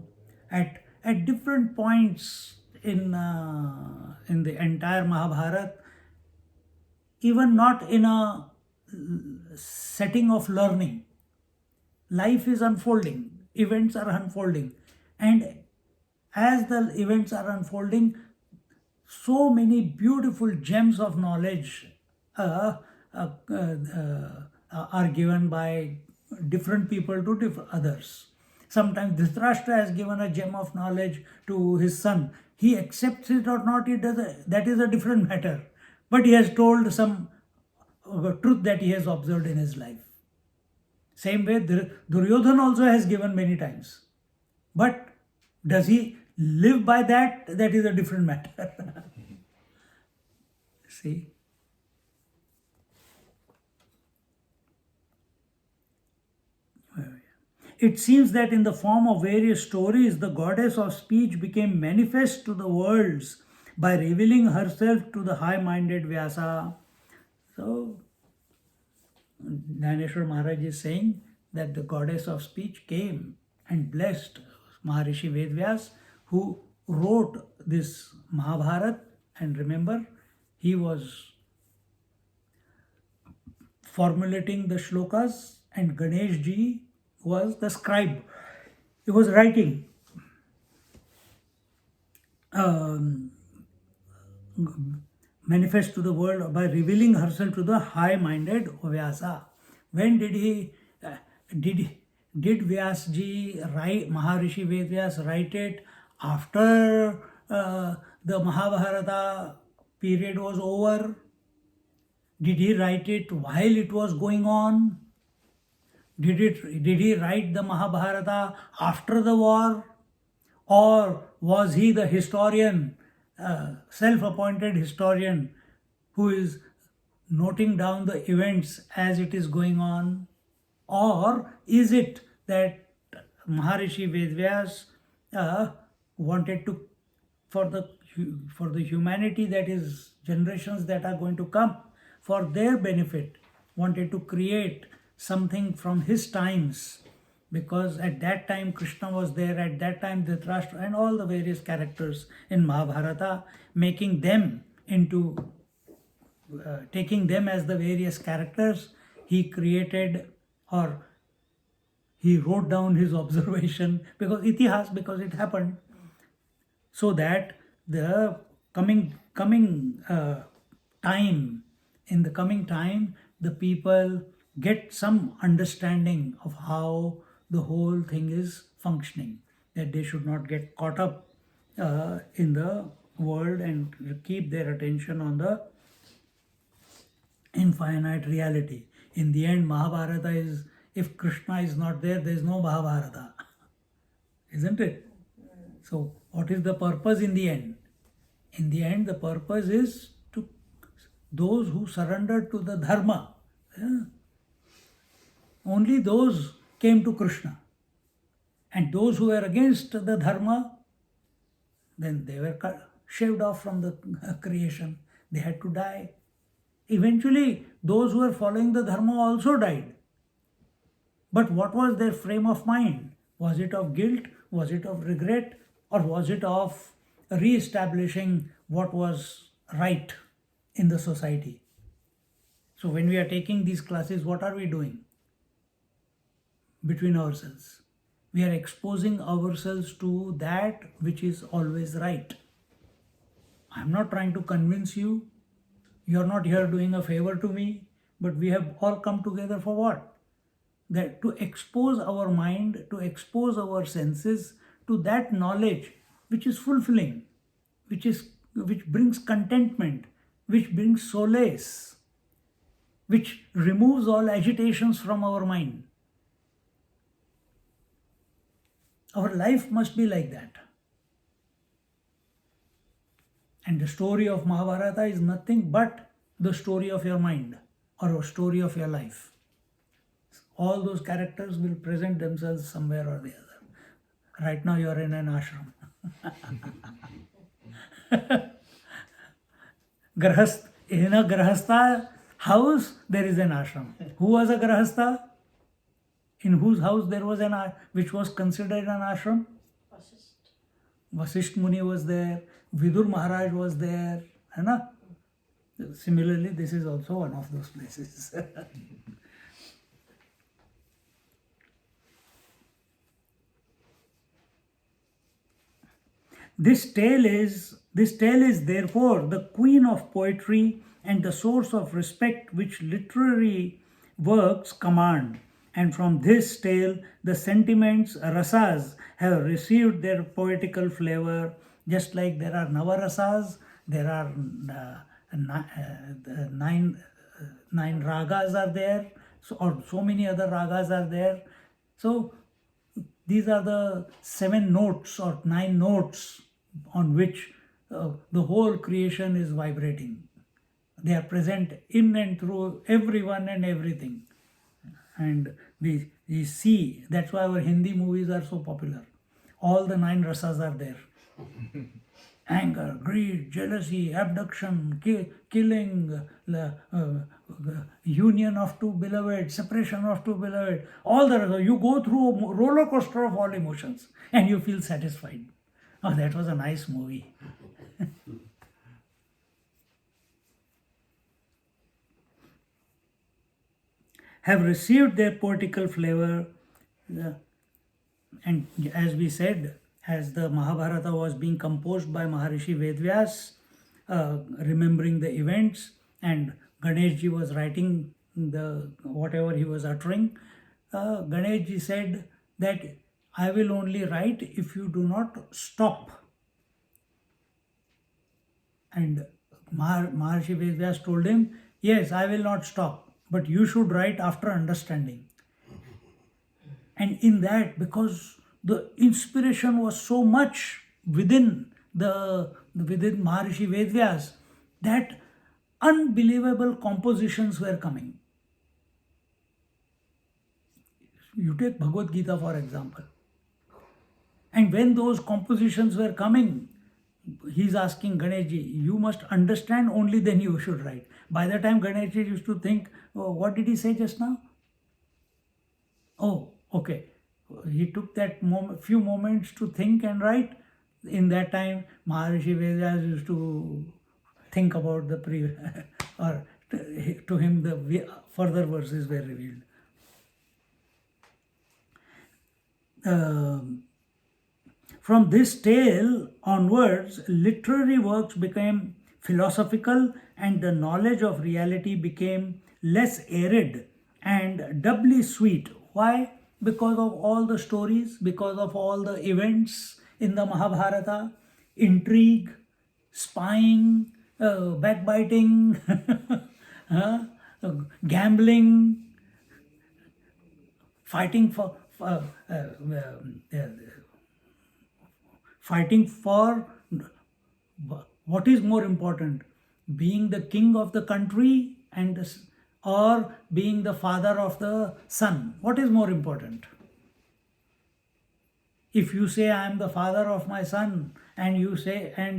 At different points in the entire Mahabharata, even not in a setting of learning, life is unfolding, events are unfolding, and as the events are unfolding, so many beautiful gems of knowledge are given by different people to different others. Sometimes Dhritarashtra has given a gem of knowledge to his son. He accepts it or not, that is a different matter. But he has told some truth that he has observed in his life. Same way, Duryodhan also has given many times. But does he live by that? That is a different matter. See? It seems that in the form of various stories, the goddess of speech became manifest to the worlds by revealing herself to the high-minded Vyasa. So, Jnaneshwari Maharaj is saying that the goddess of speech came and blessed Maharishi Vedvyas, who wrote this Mahabharata. And remember, he was formulating the shlokas, and Ganesh ji was the scribe. He was writing. Manifest to the world by revealing herself to the high-minded Vyasa. When did Vyasji write, Maharishi Vedvyas write it? After the Mahabharata period was over? Did he write it while it was going on? Did he write the Mahabharata after the war? Or was he the historian, self-appointed historian, who is noting down the events as it is going on, or is it that Maharishi Vedvyas wanted to, for the humanity, that is generations that are going to come, for their benefit, wanted to create something from his times, because at that time Krishna was there, at that time Dhritarashtra and all the various characters in Mahabharata, making them into taking them as the various characters, he created, or he wrote down his observation, because itihas, because it happened, so that the coming time, in the coming time, the people get some understanding of how the whole thing is functioning, that they should not get caught up in the world and keep their attention on the infinite reality. In the end, Mahabharata is, if Krishna is not there, there is no Mahabharata, isn't it? So what is the purpose in the end? In the end, the purpose is to those who surrendered to the dharma. Only those came to Krishna. And those who were against the dharma, then they were shaved off from the creation. They had to die. Eventually, those who were following the dharma also died. But what was their frame of mind? Was it of guilt? Was it of regret? Or was it of re-establishing what was right in the society? So when we are taking these classes, what are we doing between ourselves? We are exposing ourselves to that which is always right. I am not trying to convince you. You are not here doing a favor to me, but we have all come together for what? That to expose our mind, to expose our senses to that knowledge which is fulfilling, which brings contentment, which brings solace, which removes all agitations from our mind. Our life must be like that. And the story of Mahabharata is nothing but the story of your mind, or a story of your life. All those characters will present themselves somewhere or the other. Right now you are in an ashram. In a Grahastha house there is an ashram. Who was a Grahastha? In whose house there was an ashram, which was considered an ashram? Vasisht Muni was there, Vidur Maharaj was there. Similarly, this is also one of those places. This tale is therefore the queen of poetry and the source of respect which literary works command. And from this tale, the sentiments, rasas, have received their poetical flavor, just like there are navarasas, there are nine ragas are there, or so many other ragas are there. So these are the 7 notes or 9 notes on which the whole creation is vibrating. They are present in and through everyone and everything. And we see, that's why our Hindi movies are so popular. All the 9 rasas are there. Anger, greed, jealousy, abduction, killing, union of two beloved, separation of two beloved, all the rasas. You go through a roller coaster of all emotions and you feel satisfied. Oh, that was a nice movie. Have received their poetical flavor, and as we said, as the Mahabharata was being composed by Maharishi Vedvyas, remembering the events, and Ganeshji was writing whatever he was uttering, Ganeshji said that I will only write if you do not stop. And Maharishi Vedvyas told him, yes, I will not stop, but you should write after understanding. And in that, because the inspiration was so much within Maharishi Vedvyas, that unbelievable compositions were coming. You take Bhagavad Gita for example. And when those compositions were coming, he's asking Ganeshji, you must understand, only then you should write. By the time Ganeshji used to think, oh, what did he say just now? Oh, okay. He took that few moments to think and write. In that time, Maharishi Vedas used to think about the or to him the further verses were revealed. From this tale onwards, literary works became philosophical and the knowledge of reality became less arid and doubly sweet. Why? Because of all the stories, because of all the events in the Mahabharata, intrigue, spying, backbiting, gambling, fighting for what is more important, being the king of the country or being the father of the son. What is more important? If you say I am the father of my son, and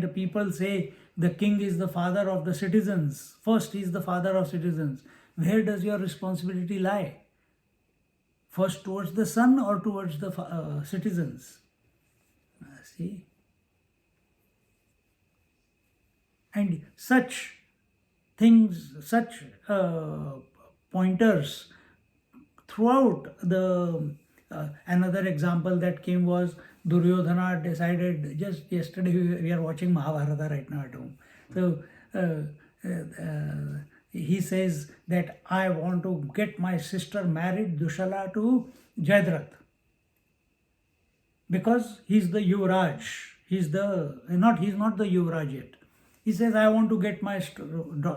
the people say the king is the father of the citizens, first he is the father of citizens, where does your responsibility lie? First towards the son or towards the citizens? See? And such things, such pointers throughout the another example that came was Duryodhana decided, just yesterday we are watching Mahabharata right now at home. So he says that I want to get my sister married, Dushala, to Jayadratha. Because he's the Yuvraj. He's not the Yuvraj yet. He says, I want to get my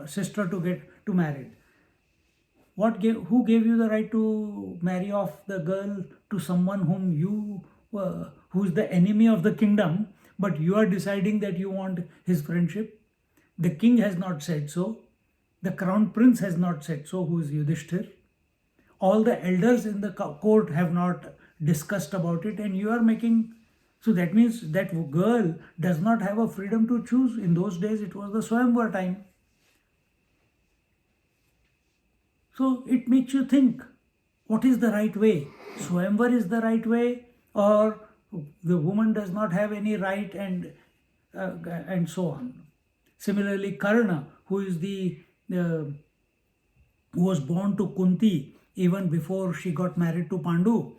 sister to married. Who gave you the right to marry off the girl to someone who's the enemy of the kingdom, but you are deciding that you want his friendship? The king has not said so. The crown prince has not said so, who is Yudhishthir. All the elders in the court have not discussed about it, and you are making... So that means that girl does not have a freedom to choose. In those days, it was the Swayamvar time. So it makes you think, what is the right way? Swayamvar is the right way, or the woman does not have any right, and so on. Similarly, Karna, who was born to Kunti even before she got married to Pandu,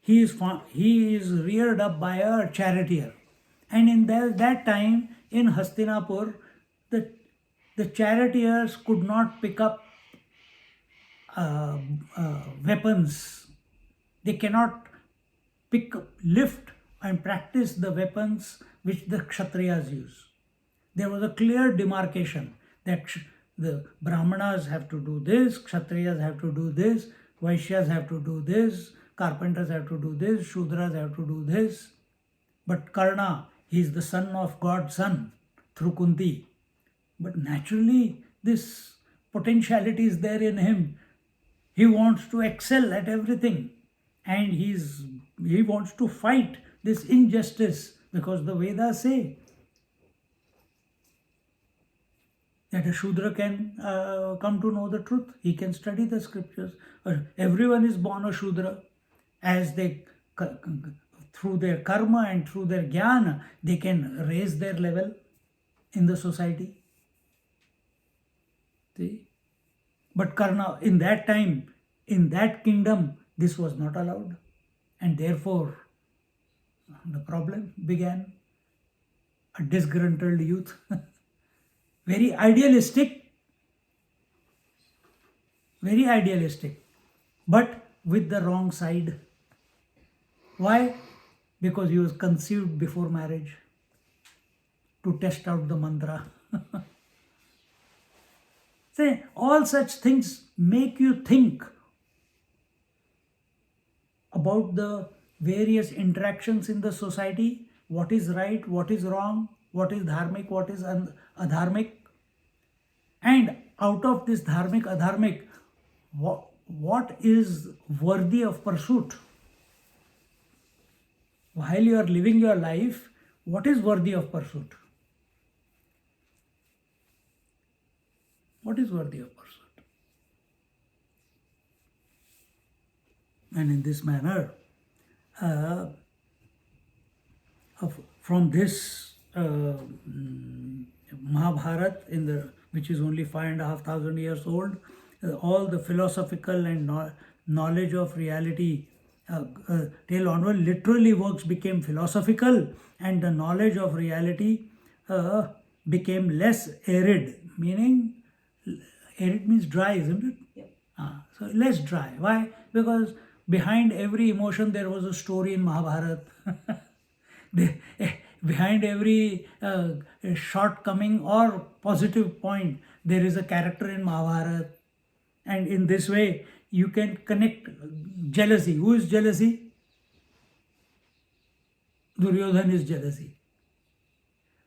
he is reared up by a charioteer. And in that time, in Hastinapur, the charioteers could not pick up weapons. They cannot lift and practice the weapons which the Kshatriyas use. There was a clear demarcation that the Brahmanas have to do this, Kshatriyas have to do this, Vaishyas have to do this, carpenters have to do this, Shudras have to do this. But Karna, he is the son of God's son through Kunti. But naturally, this potentiality is there in him. He wants to excel at everything. And he wants to fight this injustice, because the Vedas say that a Shudra can come to know the truth. He can study the scriptures. Everyone is born a Shudra. As they, through their karma and through their jnana, they can raise their level in the society. See? But Karna, in that time, in that kingdom, this was not allowed. And therefore, the problem began. A disgruntled youth, very idealistic, but with the wrong side. Why? Because he was conceived before marriage to test out the mantra. Say, all such things make you think about the various interactions in the society, what is right, what is wrong, what is dharmic, what is adharmic. And out of this dharmic, adharmic, what is worthy of pursuit? While you are living your life, what is worthy of pursuit? What is worthy of pursuit? And in this manner, from this Mahabharata, which is only 5,500 years old, all the philosophical and knowledge of reality till onward, literally works became philosophical, and the knowledge of reality became less arid, meaning arid means dry, isn't it? Yep. So less dry. Why? Because behind every emotion there was a story in Mahabharata. Behind every shortcoming or positive point, there is a character in Mahabharata. And in this way, you can connect jealousy. Who is jealousy? Duryodhan is jealousy.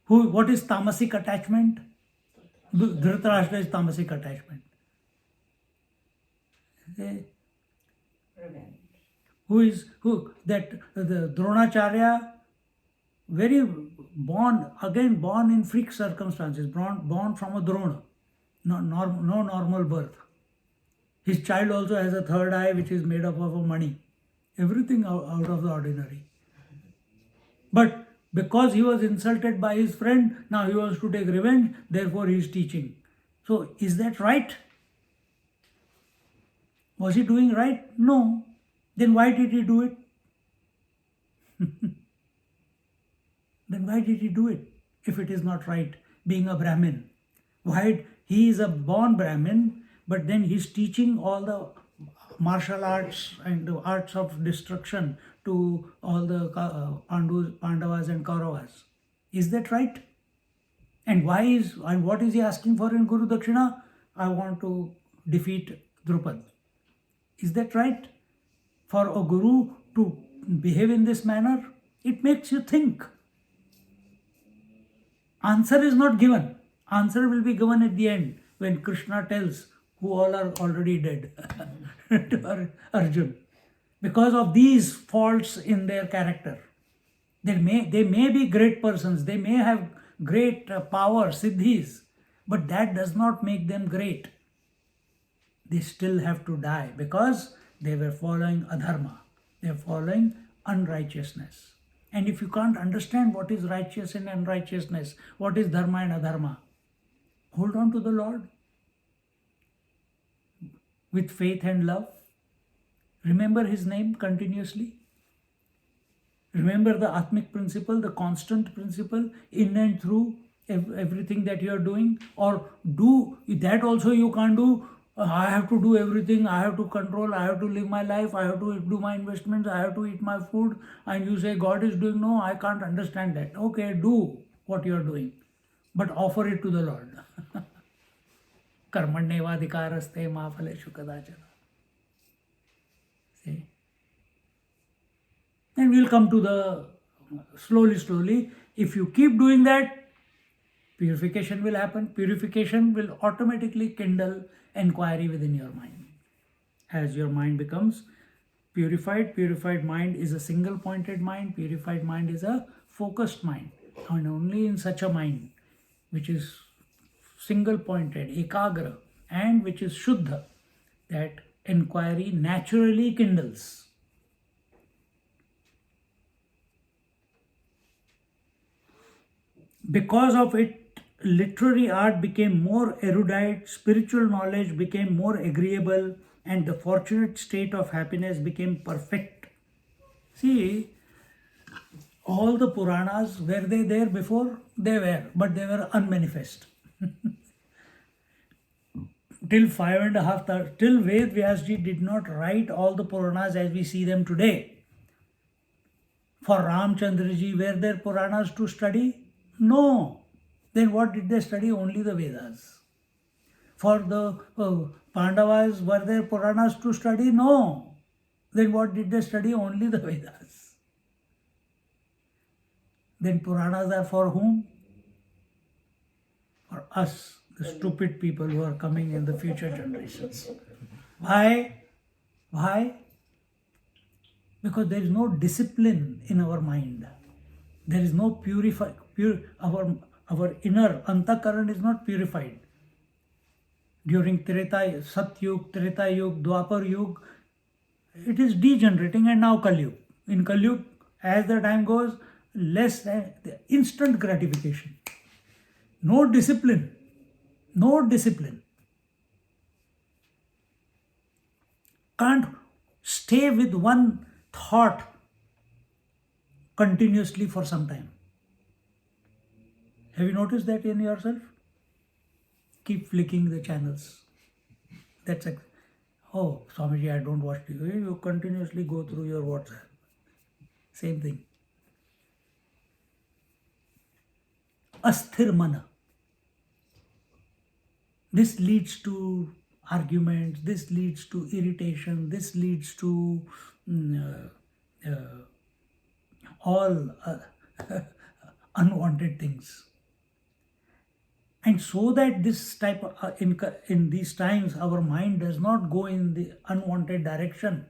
What is tamasic attachment? Dhritarashtra is tamasic attachment. Revenge. The Dronacharya, very born in freak circumstances, born from a Drona, no normal birth. His child also has a third eye which is made up of money. Everything out of the ordinary. But because he was insulted by his friend, now he wants to take revenge, therefore he is teaching. So is that right? Was he doing right? No. Then why did he do it? Then why did he do it if it is not right, being a Brahmin? Why? He is a born Brahmin, but then he is teaching all the martial arts and the arts of destruction to all the Pandavas and Kauravas. Is that right? And what is he asking for in Guru Dakshina? I want to defeat Drupad. Is that right? For a guru to behave in this manner, it makes you think. Answer is not given. Answer will be given at the end when Krishna tells who all are already dead to Arjun. Because of these faults in their character. They may be great persons, they may have great power, siddhis, but that does not make them great. They still have to die because they were following adharma. They are following unrighteousness. And if you can't understand what is righteous and unrighteousness, what is dharma and adharma, hold on to the Lord with faith and love. Remember His name continuously. Remember the Atmic principle, the constant principle in and through everything that you are doing. Or do that also you can't do. I have to do everything, I have to control, I have to live my life, I have to do my investments, I have to eat my food, and you say God is doing. No, I can't understand that. Okay, do what you are doing, but offer it to the Lord. Karmanyevadhikaraste ma phaleshu kadachana. See? And we'll come to the slowly. If you keep doing that, purification will happen. Purification will automatically kindle inquiry within your mind. As your mind becomes purified mind is a single pointed mind, purified mind is a focused mind. And only in such a mind, which is single pointed, ekagra, and which is shuddha, that inquiry naturally kindles. Because of it, literary art became more erudite, spiritual knowledge became more agreeable, and the fortunate state of happiness became perfect. See, all the Puranas, were they there before? They were, but they were unmanifest. Till 5.5, till Ved Vyasji did not write all the Puranas as we see them today. For Ramchandraji, were there Puranas to study? No. Then what did they study? Only the Vedas. For the Pandavas, were there Puranas to study? No. Then what did they study? Only the Vedas. Then Puranas are for whom? For us, the stupid people who are coming in the future generations. Why? Why? Because there is no discipline in our mind. There is no our inner antakaran is not purified. During Treta, Satyug, Treta Yug, Dwapar Yug, it is degenerating, and now Kali Yug. In Kali Yug, as the time goes, less the instant gratification. No discipline. No discipline. Can't stay with one thought continuously for some time. Have you noticed that in yourself? Keep flicking the channels. That's like, oh, Swamiji, I don't watch TV. You continuously go through your WhatsApp. Same thing. Asthir mana. This leads to arguments, this leads to irritation, this leads to all unwanted things. And so that this type of, in these times our mind does not go in the unwanted direction,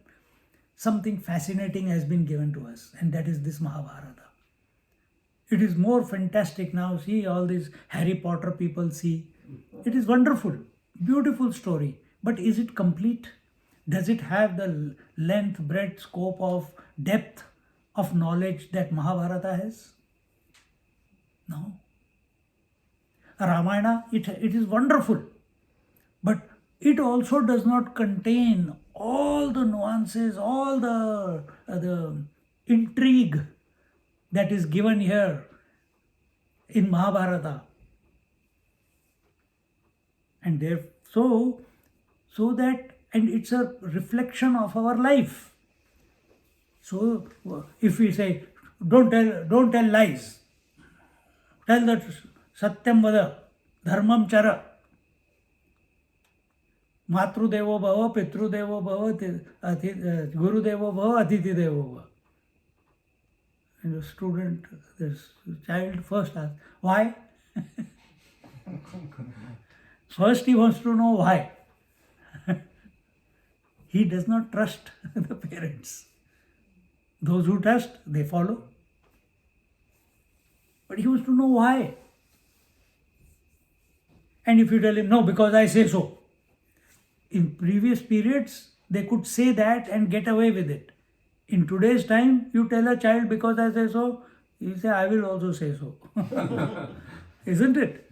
something fascinating has been given to us, and that is this Mahabharata. It is more fantastic now. See, all these Harry Potter people see. It is wonderful, beautiful story. But is it complete? Does it have the length, breadth, scope of depth of knowledge that Mahabharata has? No. Ramayana, it is wonderful. But it also does not contain all the nuances, all the intrigue that is given here in Mahabharata. And so that, and it's a reflection of our life. So if we say, don't tell lies, tell that satyam vada, dharmam chara, matru devo bhava, pitru devo bhava, guru devo bhava, atithi devo bhava. And the student, this child first asks, why? First he wants to know why. He does not trust the parents. Those who trust, they follow. But he wants to know why. And if you tell him, no, because I say so. In previous periods, they could say that and get away with it. In today's time, you tell a child, because I say so, he say, I will also say so. Isn't it?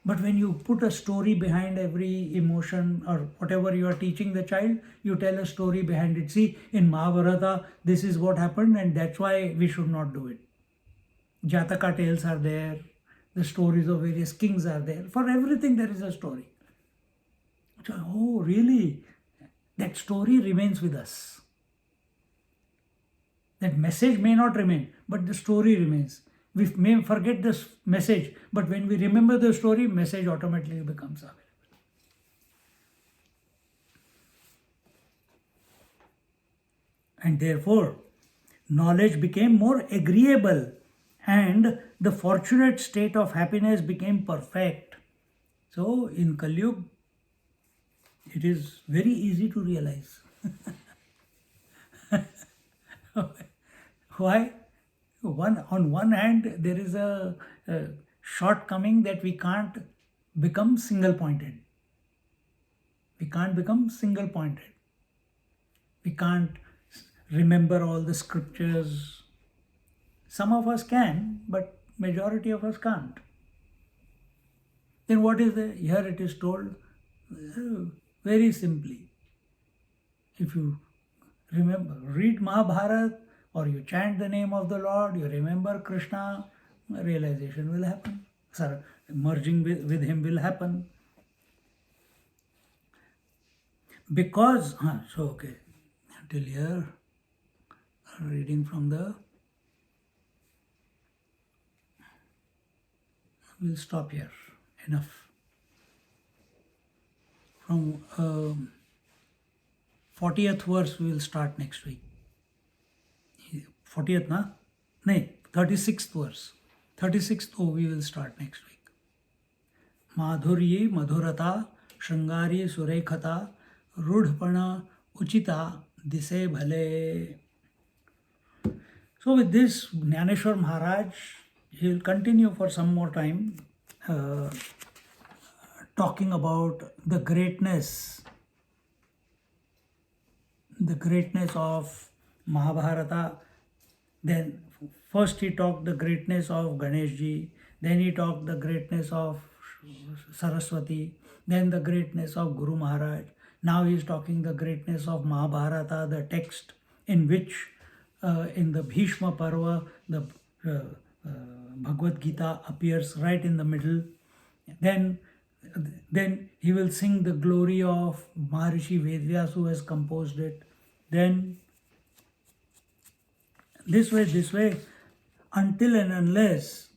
But when you put a story behind every emotion or whatever you are teaching the child, you tell a story behind it. See, in Mahabharata, this is what happened, and that's why we should not do it. Jataka tales are there. The stories of various kings are there. For everything there is a story. So, oh, really? That story remains with us. That message may not remain, but the story remains. We may forget this message, but when we remember the story, message automatically becomes available. And therefore, knowledge became more agreeable, and the fortunate state of happiness became perfect. So, in Kali Yuga, it is very easy to realize. Why? On one hand, there is a shortcoming that we can't become single-pointed. We can't become single-pointed. We can't remember all the scriptures. Some of us can, but majority of us can't. Then what is there? Here it is told very simply. If you remember, read Mahabharata, or you chant the name of the Lord, you remember Krishna, realization will happen. Merging with him will happen. Because, okay, till here, reading from the, we'll stop here, enough. From 40th verse we will start next week. 40th, na? No, 36th verse. 36th, oh, we will start next week. Madhurye madhurata, Shringari surekhata, Rudhpana uchita, dise bhale. So with this, Jnaneshwar Maharaj, he will continue for some more time talking about the greatness of Mahabharata. Then first he talked the greatness of Ganeshji, then he talked the greatness of Saraswati, then the greatness of Guru Maharaj. Now he is talking the greatness of Mahabharata, the text in which in the Bhishma Parva, the Bhagavad Gita appears right in the middle. Then he will sing the glory of Maharishi Vedvyas who has composed it. Then this way, until and unless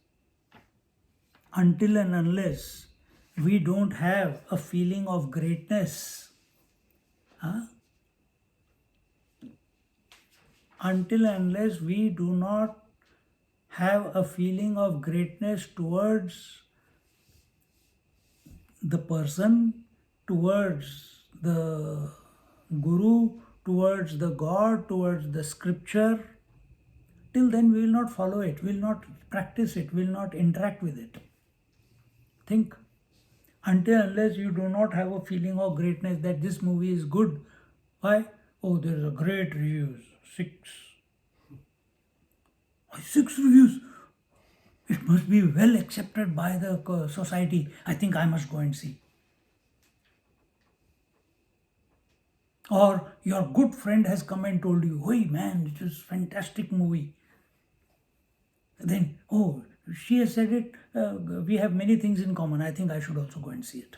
we don't have a feeling of greatness, until and unless we do not have a feeling of greatness towards the person, towards the Guru, towards the God, towards the scripture, till then we will not follow it, we will not practice it, we will not interact with it. Think. Until unless you do not have a feeling of greatness that this movie is good. Why? Oh, there is a great reviews. 6 reviews. It must be well accepted by the society. I think I must go and see. Or your good friend has come and told you, "Hey man, it is fantastic movie." Then, oh, she has said it, we have many things in common. I think I should also go and see it.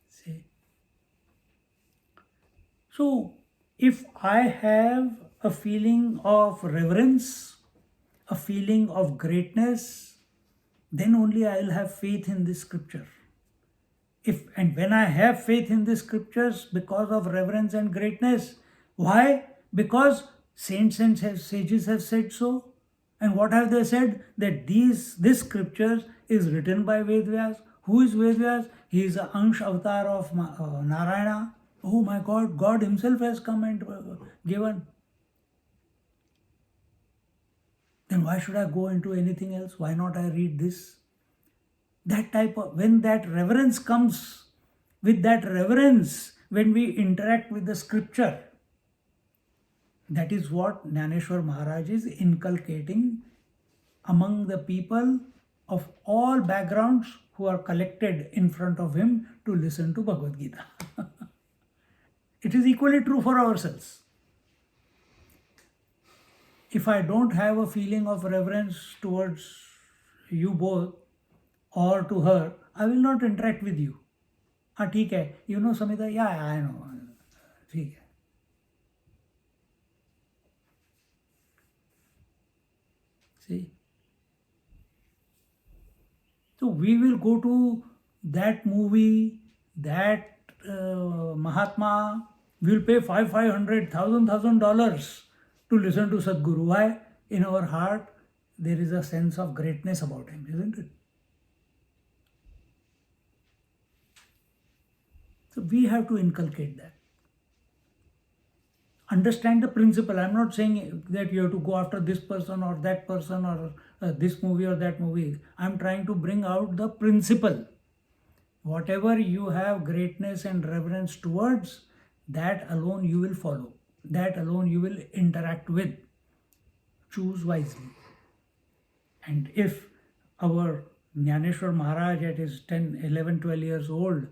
See? So, if I have a feeling of reverence, a feeling of greatness, then only I will have faith in this scripture. And when I have faith in the scriptures because of reverence and greatness, why? Because saints and sages have said so. And what have they said? That this scripture is written by Vedvyas. Who is Vedvyas? He is an Ansh avatar of Narayana. Oh my God, God himself has come and given. Then why should I go into anything else? Why not I read this? That type of, when that reverence comes, with that reverence, when we interact with the scripture, that is what Jnaneshwar Maharaj is inculcating among the people of all backgrounds who are collected in front of him to listen to Bhagavad Gita. It is equally true for ourselves. If I don't have a feeling of reverence towards you both or to her, I will not interact with you. ठीक है, you know Samita? Yeah, I know. ठीक है. See? So we will go to that movie, that Mahatma, we will pay $500,000 to listen to Sadguru. Why? In our heart, there is a sense of greatness about him, isn't it? So we have to inculcate that. Understand the principle. I'm not saying that you have to go after this person or that person or this movie or that movie. I'm trying to bring out the principle. Whatever you have greatness and reverence towards, that alone you will follow. That alone you will interact with. Choose wisely. And if our Jnaneshwar Maharaj at his 10, 11, 12 years old,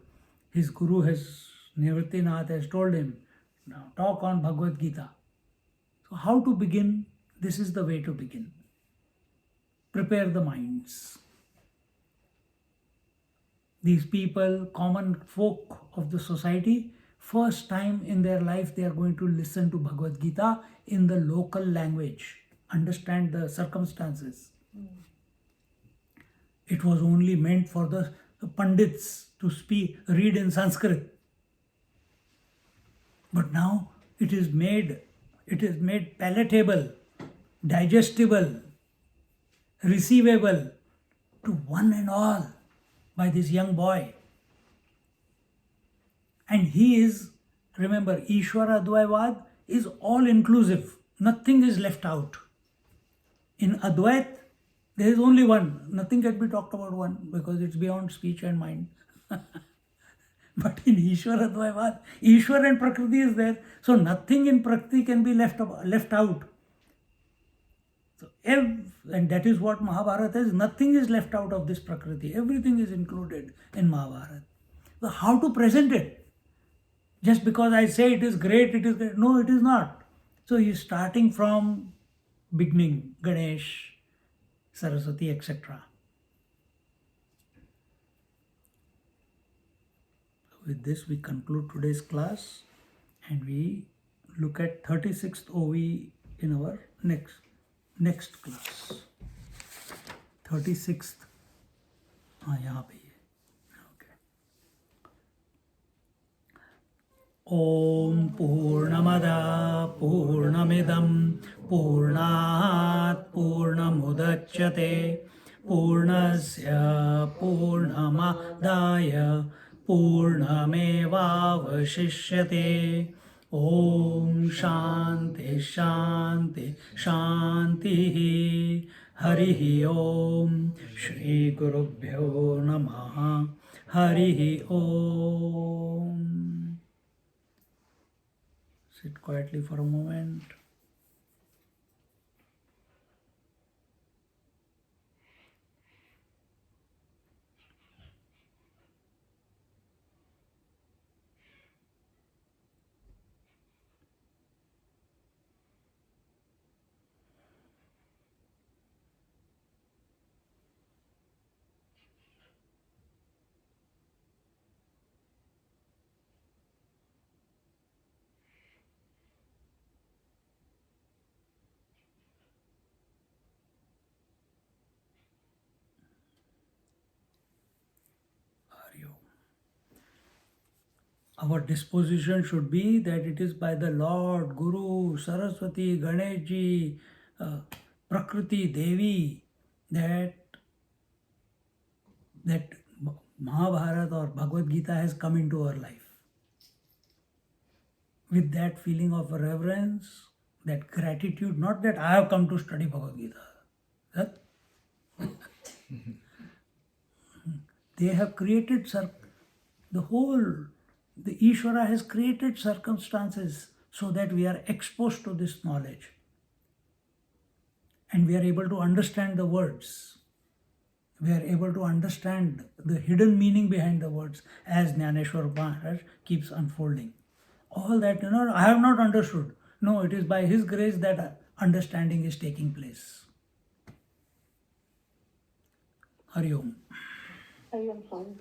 his guru, Nivrittinath, has told him, now talk on Bhagavad Gita. So how to begin? This is the way to begin. Prepare the minds. These people, common folk of the society, first time in their life they are going to listen to Bhagavad Gita in the local language. Understand the circumstances. It was only meant for the Pandits to read in Sanskrit. But now it is made palatable digestible, receivable to one and all by this young boy. And he is, remember, Ishvara Advaivad is all inclusive. Nothing is left out. In Advait, there is only one. Nothing can be talked about one because it's beyond speech and mind. But in Ishvara Advaivad, Ishwar and Prakriti is there. So nothing in Prakriti can be left out. So and that is what Mahabharata is. Nothing is left out of this Prakriti. Everything is included in Mahabharata. So how to present it? Just because I say it is great, it is great. No, it is not. So he is starting from beginning, Ganesh, Saraswati, etc. With this, we conclude today's class and we look at 36th OV in our next class. 36th. यहाँ पे ये. Okay. Om Purnamada Purnamidam Purnat Purnamudachyate Purnasya Purnamadaya Purnamevavashishyate. Om Shanti Shanti Shanti. Harihi Om. Shri Gurubhyo Namaha. Harihi Om. Sit quietly for a moment. Our disposition should be that it is by the Lord, Guru, Saraswati, Ganeshji, Prakriti, Devi, that Mahabharata or Bhagavad Gita has come into our life. With that feeling of reverence, that gratitude, not that I have come to study Bhagavad Gita. That they have created the Ishvara has created circumstances so that we are exposed to this knowledge and we are able to understand the words. We are able to understand the hidden meaning behind the words as Jnaneshwari Maharaj keeps unfolding. All that, I have not understood. No, it is by his grace that understanding is taking place. Hari Om. Hari Om, Swami.